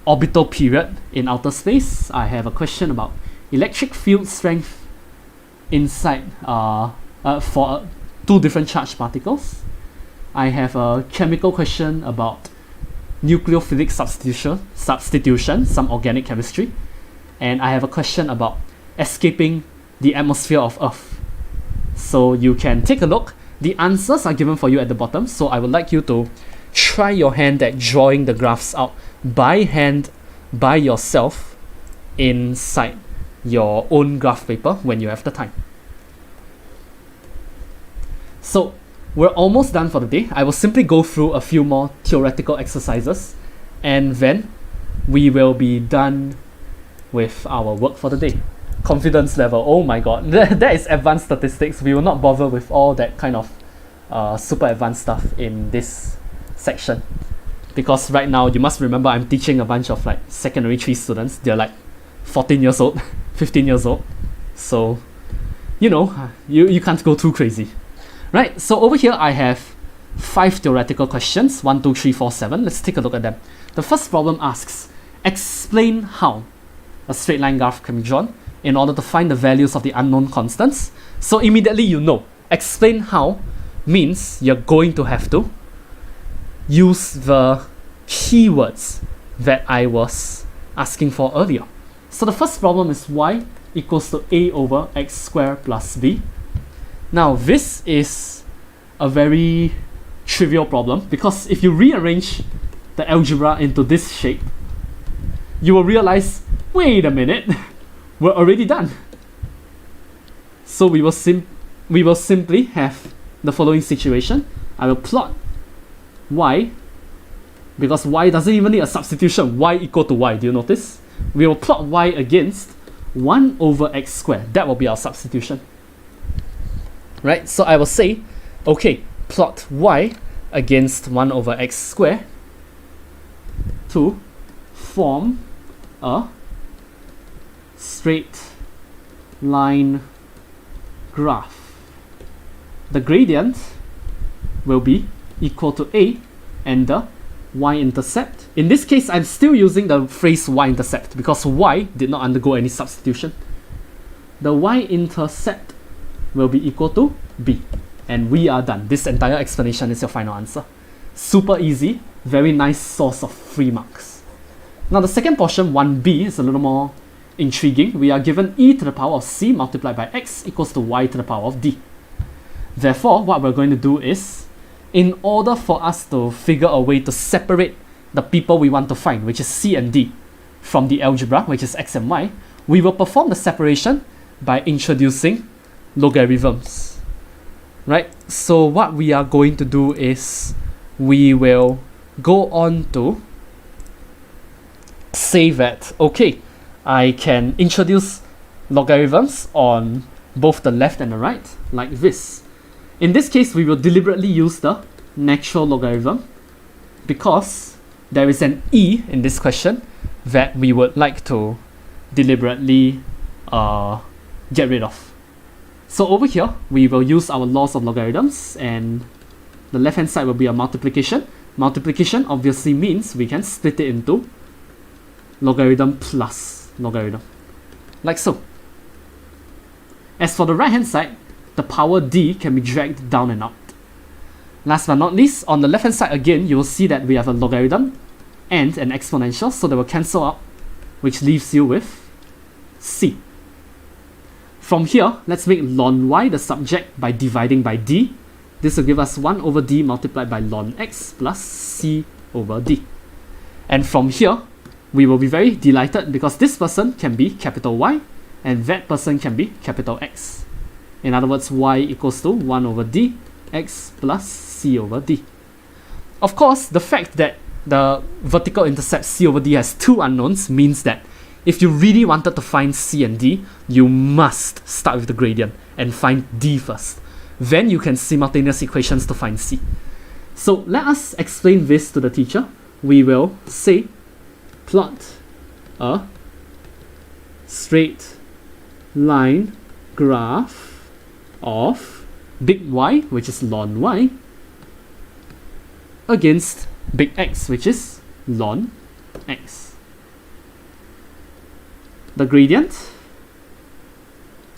orbital period in outer space. I have a question about electric field strength inside for 2 different charged particles. I have a chemical question about nucleophilic substitution, some organic chemistry. And I have a question about escaping the atmosphere of Earth. So you can take a look. The answers are given for you at the bottom, so I would like you to try your hand at drawing the graphs out by hand, by yourself, inside your own graph paper when you have the time. So we're almost done for the day. I will simply go through a few more theoretical exercises and then we will be done with our work for the day. Confidence level, oh my god, that is advanced statistics. We will not bother with all that kind of super advanced stuff in this section, because right now you must remember I'm teaching a bunch of like secondary 3 students. They're like 14 years old, 15 years old, so you know, you can't go too crazy. Right, so over here I have 5 theoretical questions, 1, 2, 3, 4, 7. Let's take a look at them. The first problem asks, explain how a straight line graph can be drawn in order to find the values of the unknown constants. So immediately you know, explain how means you're going to have to use the keywords that I was asking for earlier. So the first problem is y equals to a over x squared plus b. Now this is a very trivial problem because if you rearrange the algebra into this shape, you will realize, wait a minute, we're already done. So we will simply have the following situation. I will plot y, because y doesn't even need a substitution, y equal to y, do you notice? We will plot y against 1 over x squared. That will be our substitution. Right, so I will say, okay, plot y against 1 over x squared, to form a straight line graph. The gradient will be equal to a, and the y-intercept. In this case, I'm still using the phrase y-intercept because y did not undergo any substitution. The y-intercept will be equal to b. And we are done. This entire explanation is your final answer. Super easy, very nice source of free marks. Now the second portion, 1b, is a little more intriguing. We are given e to the power of c multiplied by x equals to y to the power of d. Therefore, what we're going to do is, in order for us to figure a way to separate the people we want to find, which is c and d, from the algebra, which is x and y, we will perform the separation by introducing logarithms. Right? So what we are going to do is we will go on to say that, okay, I can introduce logarithms on both the left and the right, like this. In this case, we will deliberately use the natural logarithm because there is an e in this question that we would like to deliberately get rid of. So over here, we will use our laws of logarithms, and the left hand side will be a multiplication. Multiplication obviously means we can split it into logarithm plus logarithm, like so. As for the right hand side, the power d can be dragged down and out. Last but not least, on the left hand side again, you will see that we have a logarithm and an exponential, so they will cancel out, which leaves you with c. From here, let's make ln y the subject by dividing by d. This will give us 1 over d multiplied by ln x plus c over d. And from here, we will be very delighted because this person can be capital Y and that person can be capital X. In other words, y equals to 1 over d x plus c over d. Of course, the fact that the vertical intercept c over d has two unknowns means that if you really wanted to find c and d, you must start with the gradient and find d first. Then you can simultaneous equations to find c. So let us explain this to the teacher. We will say plot a straight line graph of big Y, which is ln y, against big X, which is ln x. The gradient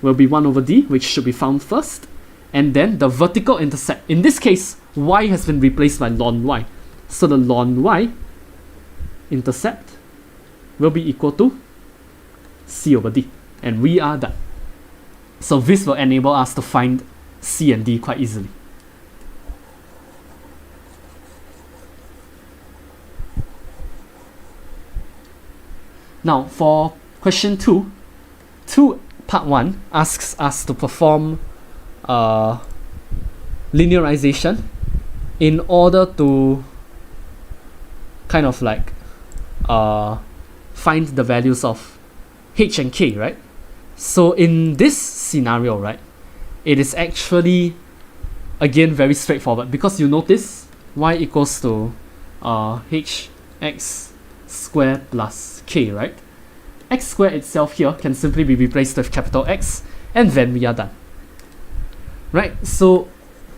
will be 1 over d, which should be found first, and then the vertical intercept. In this case, y has been replaced by ln y. So the ln y intercept will be equal to c over d, and we are done. So this will enable us to find c and d quite easily. Now for question 2, part 1 asks us to perform linearization in order to kind of like find the values of h and k, right? So in this scenario, right, it is actually again very straightforward because you notice y equals to hx squared plus k, right? X squared itself here can simply be replaced with capital X, and then we are done. Right, so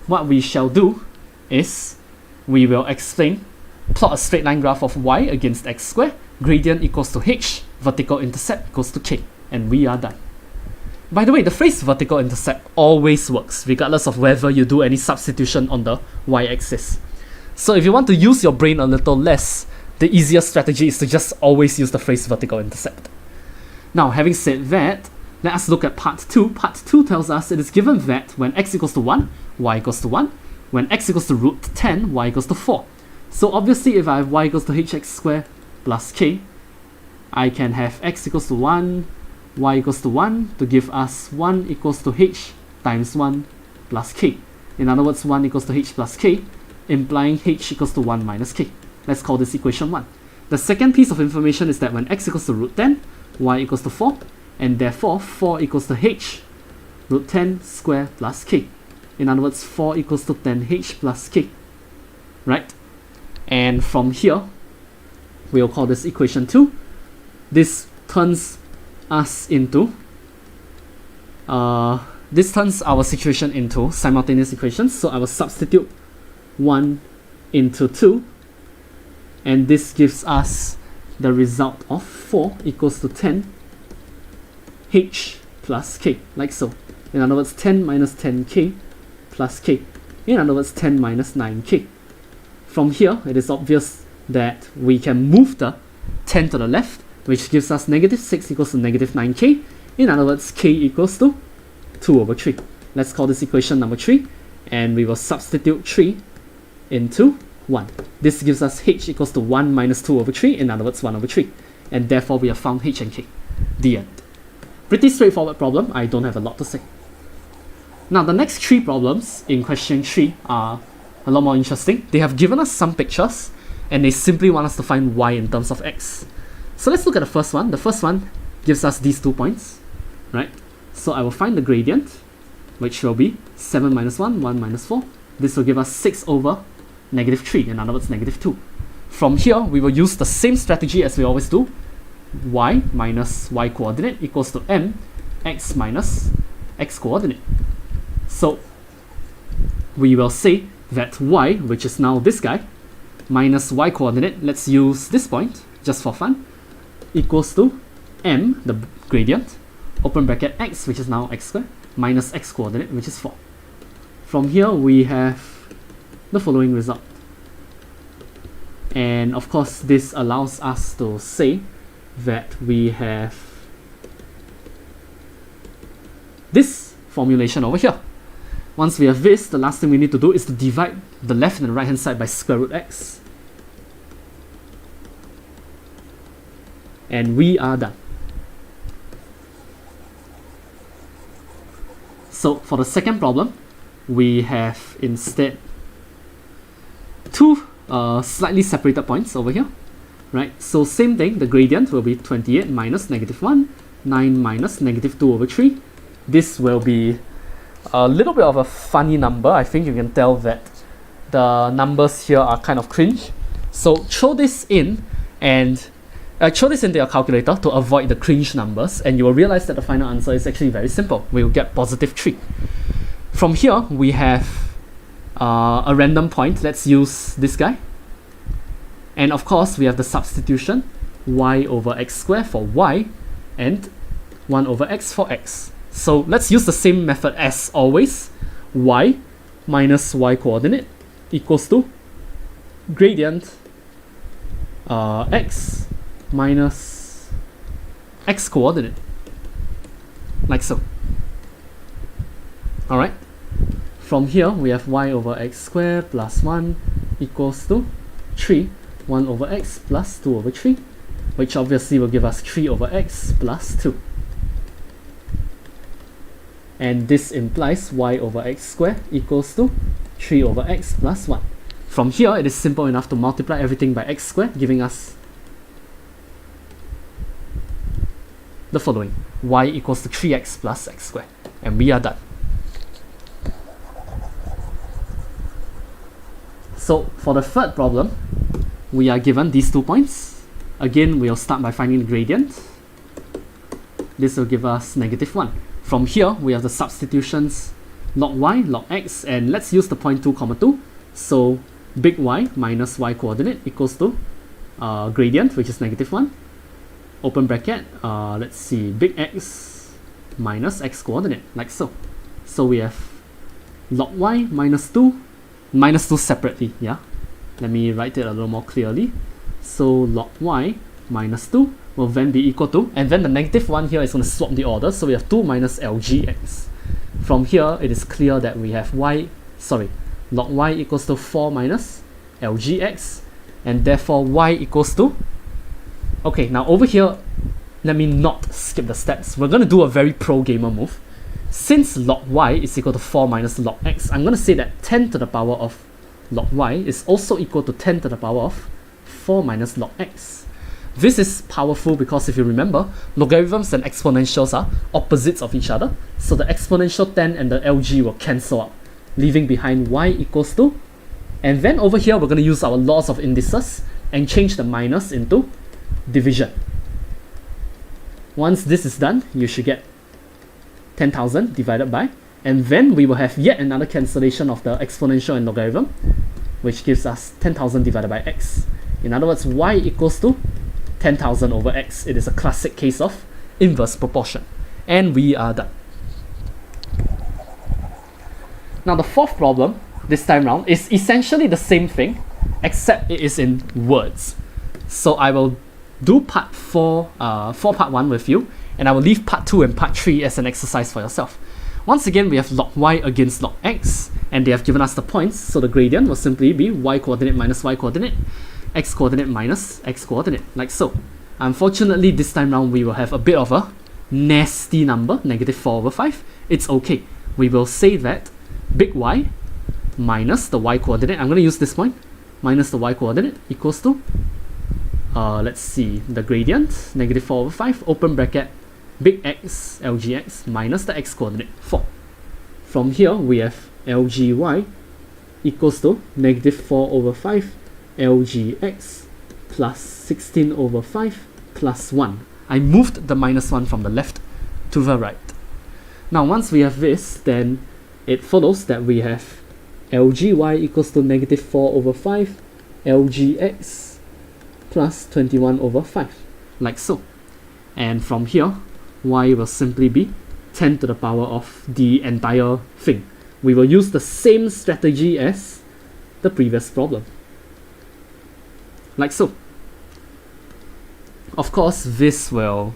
what we shall do is we will explain, plot a straight line graph of y against x squared, gradient equals to h, vertical intercept equals to k, and we are done. By the way, the phrase vertical intercept always works, regardless of whether you do any substitution on the y-axis. So if you want to use your brain a little less, the easiest strategy is to just always use the phrase vertical intercept. Now, having said that, let us look at part 2. Part 2 tells us it is given that when x equals to 1, y equals to 1. When x equals to root 10, y equals to 4. So obviously, if I have y equals to hx squared plus k, I can have x equals to 1, y equals to 1 to give us 1 equals to h times 1 plus k. In other words, 1 equals to h plus k, implying h equals to 1 minus k. Let's call this equation 1. The second piece of information is that when x equals to root 10, y equals to 4, and therefore 4 equals to h root 10 square plus k. In other words, 4 equals to 10h plus k. Right? And from here, we'll call this equation 2. This turns us into this turns our situation into simultaneous equations. So I will substitute 1 into 2, and this gives us the result of 4 equals to 10 h plus k, like so. In other words, 10 minus 10k plus k. In other words, 10 minus 9k. From here, it is obvious that we can move the 10 to the left, which gives us negative 6 equals to negative 9k. In other words, k equals to 2 over 3. Let's call this equation number 3, and we will substitute 3 into 1. This gives us h equals to 1 minus 2 over 3, in other words 1 over 3. And therefore we have found h and k. The end. Pretty straightforward problem, I don't have a lot to say. Now the next 3 problems in question 3 are a lot more interesting. They have given us some pictures, and they simply want us to find y in terms of x. So let's look at the first one. The first one gives us these 2 points, right? So I will find the gradient, which will be 7 minus 1, 1 minus 4. This will give us 6 over negative 3, in other words negative 2. From here, we will use the same strategy as we always do. Y minus y coordinate equals to m x minus x coordinate. So we will say that y, which is now this guy, minus y coordinate, let's use this point just for fun, equals to m, the gradient, open bracket x, which is now x squared, minus x coordinate, which is 4. From here we have the following result. And of course this allows us to say that we have this formulation over here. Once we have this, the last thing we need to do is to divide the left and the right hand side by square root x. And we are done. So for the second problem, we have instead 2 slightly separated points over here, right? So same thing, the gradient will be 28 minus negative 1, 9 minus negative 2 over 3. This will be a little bit of a funny number. I think you can tell that the numbers here are kind of cringe. So throw this in and throw this into your calculator to avoid the cringe numbers, and you will realize that the final answer is actually very simple. We will get positive 3. From here, we have a random point. Let's use this guy. And of course, we have the substitution y over x squared for y and 1 over x for x. So let's use the same method as always. Y minus y coordinate equals to gradient x minus x coordinate, like so. Alright, from here we have y over x squared plus 1 equals to 3, 1 over x plus 2 over 3, which obviously will give us 3 over x plus 2. And this implies y over x squared equals to 3 over x plus 1. From here, it is simple enough to multiply everything by x squared, giving us the following. Y equals to 3x plus x squared. And we are done. So for the third problem, we are given these 2 points. Again, we'll start by finding the gradient. This will give us negative 1. From here, we have the substitutions log y, log x, and let's use the point 2, 2. So big Y minus Y coordinate equals to gradient, which is negative 1. Open bracket, let's see, big X minus X coordinate, like so. So we have log Y minus 2 separately, yeah? Let me write it a little more clearly. So log Y minus 2 will then be equal to, and then the negative 1 here is going to swap the order, so we have 2 minus LGX. From here, it is clear that we have log Y equals to 4 minus LGX, and therefore Y equals to, okay, now over here, let me not skip the steps. We're going to do a very pro gamer move. Since log Y is equal to 4 minus log X, I'm going to say that 10 to the power of log Y is also equal to 10 to the power of 4 minus log X. This is powerful because if you remember, logarithms and exponentials are opposites of each other, so the exponential 10 and the LG will cancel out, leaving behind y equals to, and then over here we're going to use our laws of indices. and change the minus into division. Once this is done, you should get 10,000 divided by, and then we will have yet another cancellation of the exponential and logarithm, which gives us 10,000 divided by x. In other words, y equals to 10,000 over x. It is a classic case of inverse proportion. And we are done. Now the fourth problem, this time round, is essentially the same thing, except it is in words. So I will do part 4 for part 1 with you, and I will leave part 2 and part 3 as an exercise for yourself. Once again, we have log y against log x, and they have given us the points, so the gradient will simply be y coordinate minus y coordinate, x coordinate minus x coordinate, like so. Unfortunately, this time round we will have a bit of a nasty number, -4/5. It's okay. We will say that big Y minus the y coordinate, I'm going to use this point, minus the y coordinate equals to, let's see, the gradient, -4/5, open bracket, big X, LGX, minus the x coordinate, 4. From here, we have LGY equals to -4/5 LGX plus 16/5 plus 1. I moved the -1 from the left to the right. Now, once we have this, then it follows that we have LGY equals to -4/5 LGX plus 21/5, like so. And from here, y will simply be 10 to the power of the entire thing. We will use the same strategy as the previous problem, like so. Of course, this will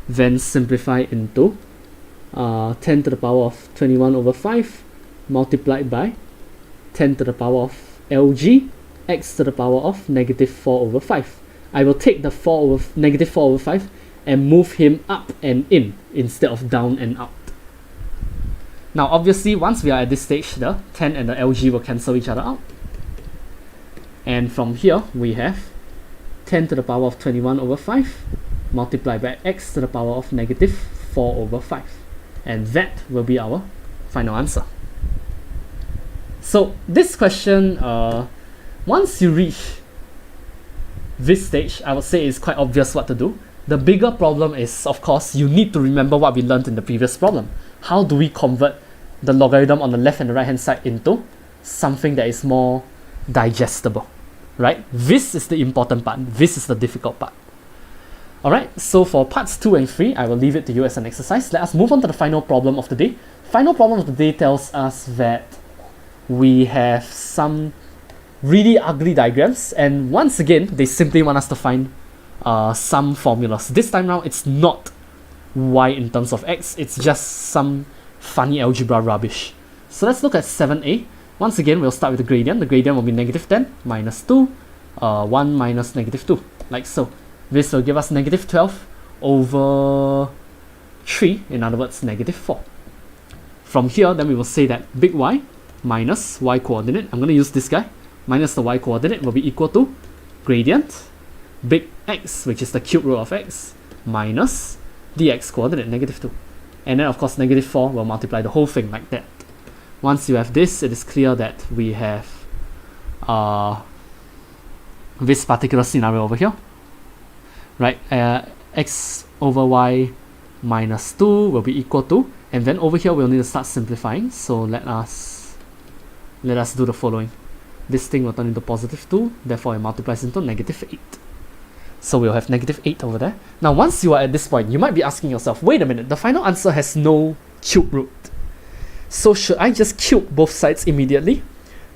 then simplify into 10 to the power of 21/5 multiplied by 10 to the power of LG x to the power of -4/5. I will take the -4/5 and move him up and in instead of down and out. Now obviously, once we are at this stage, the 10 and the LG will cancel each other out. And from here, we have 10 to the power of 21/5 multiplied by x to the power of -4/5. And that will be our final answer. So this question, once you reach this stage, I would say it's quite obvious what to do. The bigger problem is, of course, you need to remember what we learned in the previous problem. How do we convert the logarithm on the left and the right hand side into something that is more digestible, right? This is the important part. This is the difficult part. Alright, so for parts 2 and 3, I will leave it to you as an exercise. Let us move on to the final problem of the day. Final problem of the day tells us that we have some really ugly diagrams, and once again, they simply want us to find some formulas. This time around, it's not y in terms of x, it's just some funny algebra rubbish. So let's look at 7a. Once again, we'll start with the gradient. The gradient will be -10 minus 2, 1 minus -2, like so. This will give us -12 over 3, in other words, -4. From here, then we will say that big Y minus Y coordinate, I'm going to use this guy, minus the Y coordinate will be equal to gradient, big X, which is the cube root of X, minus the X coordinate, -2. And then, of course, -4 will multiply the whole thing like that. Once you have this, it is clear that we have this particular scenario over here. Right, x over y minus 2 will be equal to, and then over here we'll need to start simplifying, so let us do the following. This thing will turn into +2, therefore it multiplies into -8. So we'll have -8 over there. Now once you are at this point, you might be asking yourself, wait a minute, the final answer has no cube root. So should I just cube both sides immediately?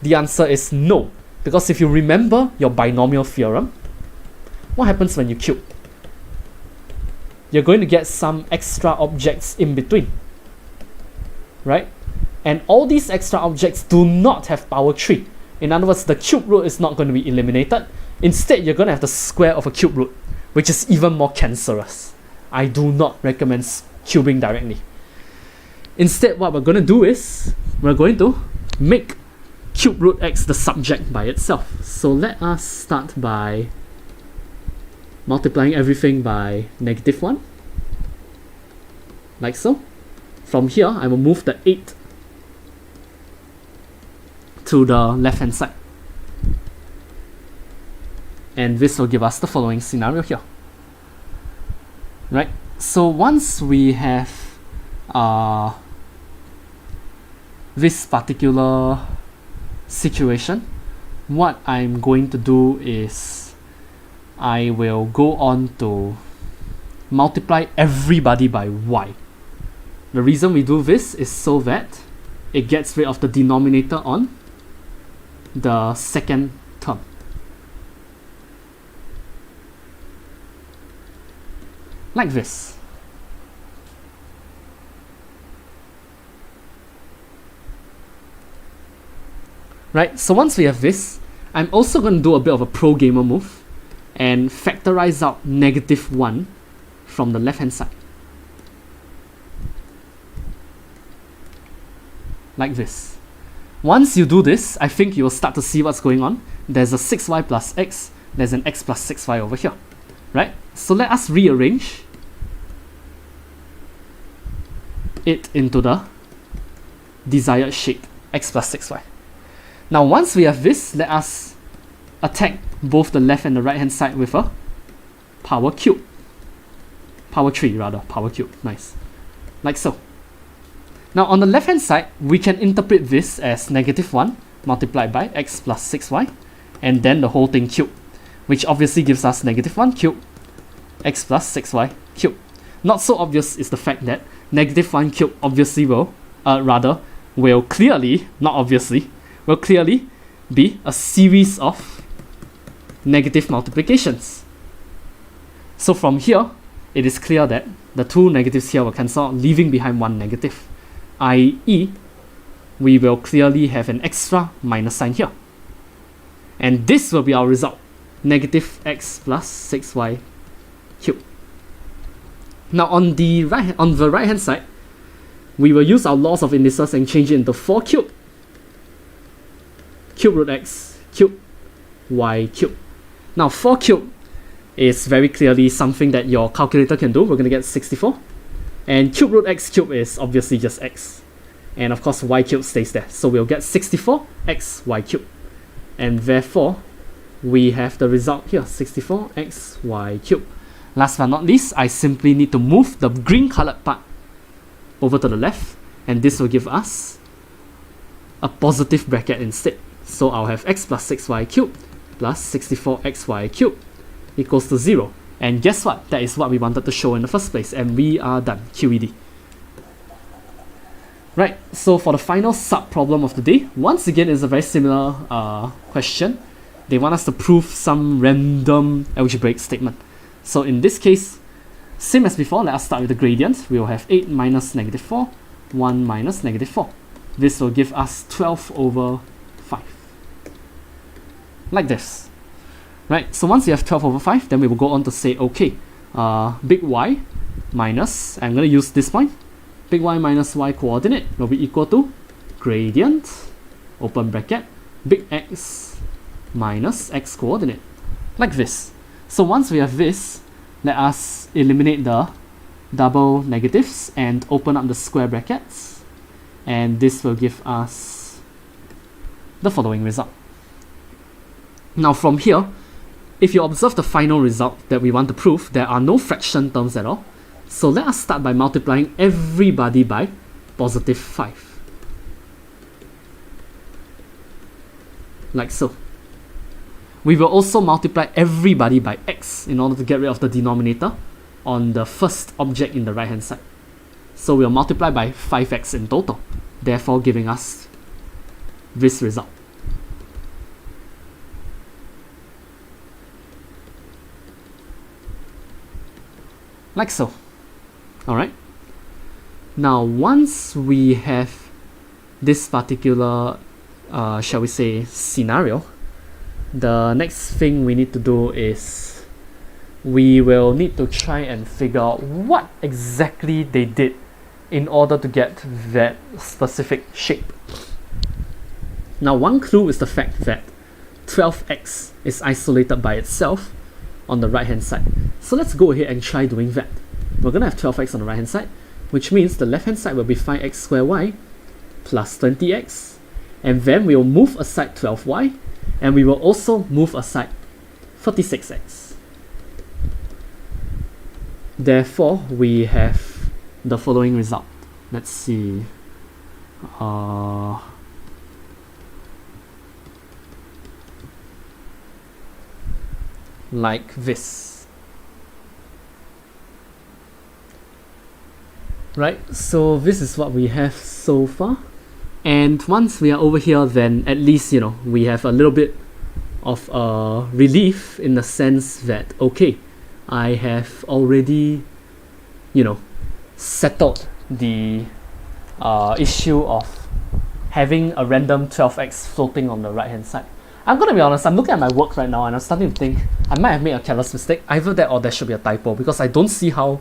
The answer is no, because if you remember your binomial theorem, what happens when you cube? You're going to get some extra objects in between, right? And all these extra objects do not have power 3. In other words, the cube root is not going to be eliminated. Instead, you're going to have the square of a cube root, which is even more cancerous. I do not recommend cubing directly. Instead, what we're going to do is, we're going to make cube root x the subject by itself. So let us start by multiplying everything by -1, like so. From here, I will move the 8 to the left hand side. And this will give us the following scenario here. Right? So once we have this particular situation, what I'm going to do is I will go on to multiply everybody by y. The reason we do this is so that it gets rid of the denominator on the second term. Like this. Right, so once we have this, I'm also going to do a bit of a pro gamer move and factorize out -1 from the left hand side. Like this. Once you do this, I think you will start to see what's going on. There's a 6y plus x, there's an x plus 6y over here. Right? So let us rearrange it into the desired shape, x plus 6y. Now once we have this, let us attack both the left and the right hand side with a power cube. Power 3 rather, power cube, nice. Like so. Now on the left hand side, we can interpret this as -1 multiplied by x plus 6y, and then the whole thing cubed, which obviously gives us -1 cubed x plus 6y cubed. Not so obvious is the fact that -1 cubed obviously will clearly, not obviously, will clearly be a series of negative multiplications. So from here, it is clear that the two negatives here will cancel out, leaving behind one negative, i.e. we will clearly have an extra minus sign here. And this will be our result, -x plus 6y cubed. Now on the right hand side, we will use our laws of indices and change it into 4 cubed, cube root x, cube y cubed. Now 4 cubed is very clearly something that your calculator can do. We're going to get 64. And cube root x cubed is obviously just x. And of course y cubed stays there. So we'll get 64xy cubed. And therefore, we have the result here, 64xy cubed. Last but not least, I simply need to move the green colored part over to the left. And this will give us a positive bracket instead. So I'll have x plus 6y cubed plus 64xy cubed equals to 0. And guess what? That is what we wanted to show in the first place. And we are done. QED. Right, so for the final sub-problem of the day, once again it's a very similar question. They want us to prove some random algebraic statement. So in this case, same as before, let us start with the gradient. We will have 8 minus -4, 1 minus -4. This will give us 12 over 5. Like this. Right, so once you have 12 over 5, then we will go on to say, okay, big Y minus, I'm going to use this point, big Y minus Y coordinate will be equal to gradient, open bracket, big X minus X coordinate, like this. So once we have this, let us eliminate the double negatives and open up the square brackets, and this will give us the following result. Now from here, if you observe the final result that we want to prove, there are no fraction terms at all. So let us start by multiplying everybody by positive 5. Like so. We will also multiply everybody by x in order to get rid of the denominator on the first object in the right hand side. So we'll multiply by 5x in total, therefore giving us this result. Like so. Alright. Now once we have this particular shall we say scenario, the next thing we need to do is we will need to try and figure out what exactly they did in order to get that specific shape. Now one clue is the fact that 12x is isolated by itself on the right hand side. So let's go ahead and try doing that. We're going to have 12x on the right hand side, which means the left hand side will be 5x squared y plus 20x, and then we will move aside 12y, and we will also move aside 36x. Therefore, we have the following result. Let's see. Like this. Right, so this is what we have so far. And once we are over here, then at least, we have a little bit of relief in the sense that, okay, I have already, settled the issue of having a random 12x floating on the right hand side. I'm gonna be honest, I'm looking at my work right now and I'm starting to think I might have made a careless mistake. Either that or there should be a typo, because I don't see how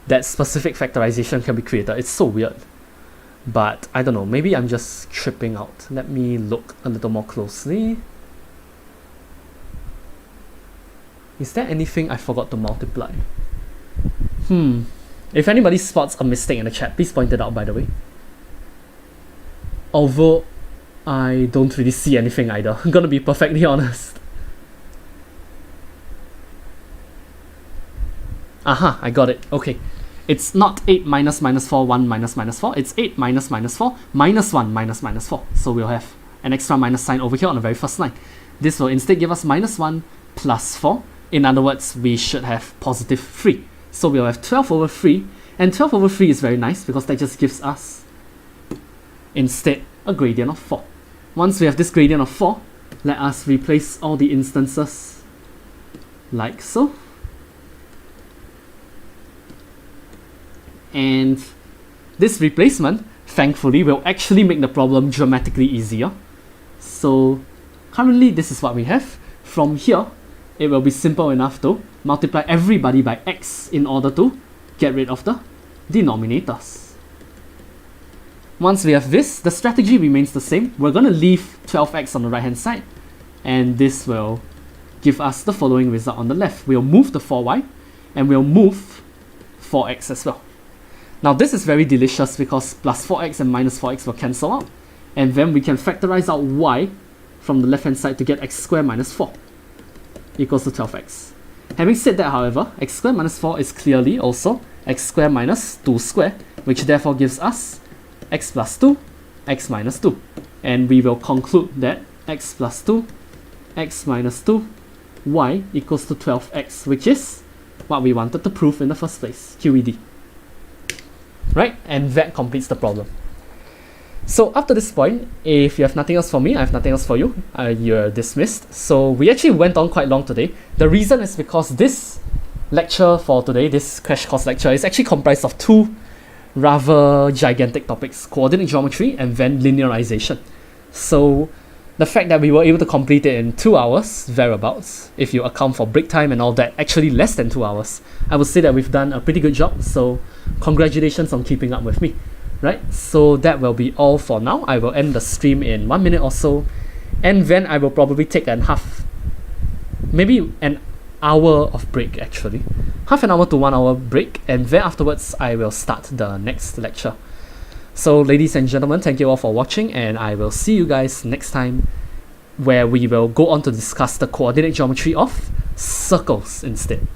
that specific factorization can be created. It's so weird. But I don't know, maybe I'm just tripping out. Let me look a little more closely. Is there anything I forgot to multiply? If anybody spots a mistake in the chat, please point it out, by the way. Although I don't really see anything either. I'm gonna be perfectly honest. Aha, I got it. Okay. It's not 8 minus minus 4, 1 minus minus 4. It's 8 minus minus 4, minus 1 minus minus 4. So we'll have an extra minus sign over here on the very first line. This will instead give us minus 1 plus 4. In other words, we should have positive 3. So we'll have 12 over 3. And 12 over 3 is very nice because that just gives us instead a gradient of 4. Once we have this gradient of 4, let us replace all the instances like so. And this replacement, thankfully, will actually make the problem dramatically easier. So currently this is what we have. From here, it will be simple enough to multiply everybody by x in order to get rid of the denominators. Once we have this, the strategy remains the same. We're going to leave 12x on the right hand side, and this will give us the following result on the left. We'll move the 4y, and we'll move 4x as well. Now this is very delicious because plus 4x and minus 4x will cancel out, and then we can factorize out y from the left hand side to get x squared minus 4 equals to 12x. Having said that, however, x squared minus 4 is clearly also x squared minus 2 squared, which therefore gives us x plus 2, x minus 2. And we will conclude that x plus 2, x minus 2, y equals to 12x, which is what we wanted to prove in the first place, QED. Right? And that completes the problem. So up to this point, if you have nothing else for me, I have nothing else for you. You're dismissed. So we actually went on quite long today. The reason is because this lecture for today, this crash course lecture, is actually comprised of two rather gigantic topics: coordinate geometry and then linearization. So the fact that we were able to complete it in 2 hours, thereabouts, if you account for break time and all that, actually less than 2 hours, I would say that we've done a pretty good job. So congratulations on keeping up with me. Right, so that will be all for now. I will end the stream in 1 minute or so, and then I will probably take maybe an hour of break actually. Half an hour to 1 hour break, and then afterwards I will start the next lecture. So ladies and gentlemen, thank you all for watching, and I will see you guys next time, where we will go on to discuss the coordinate geometry of circles instead.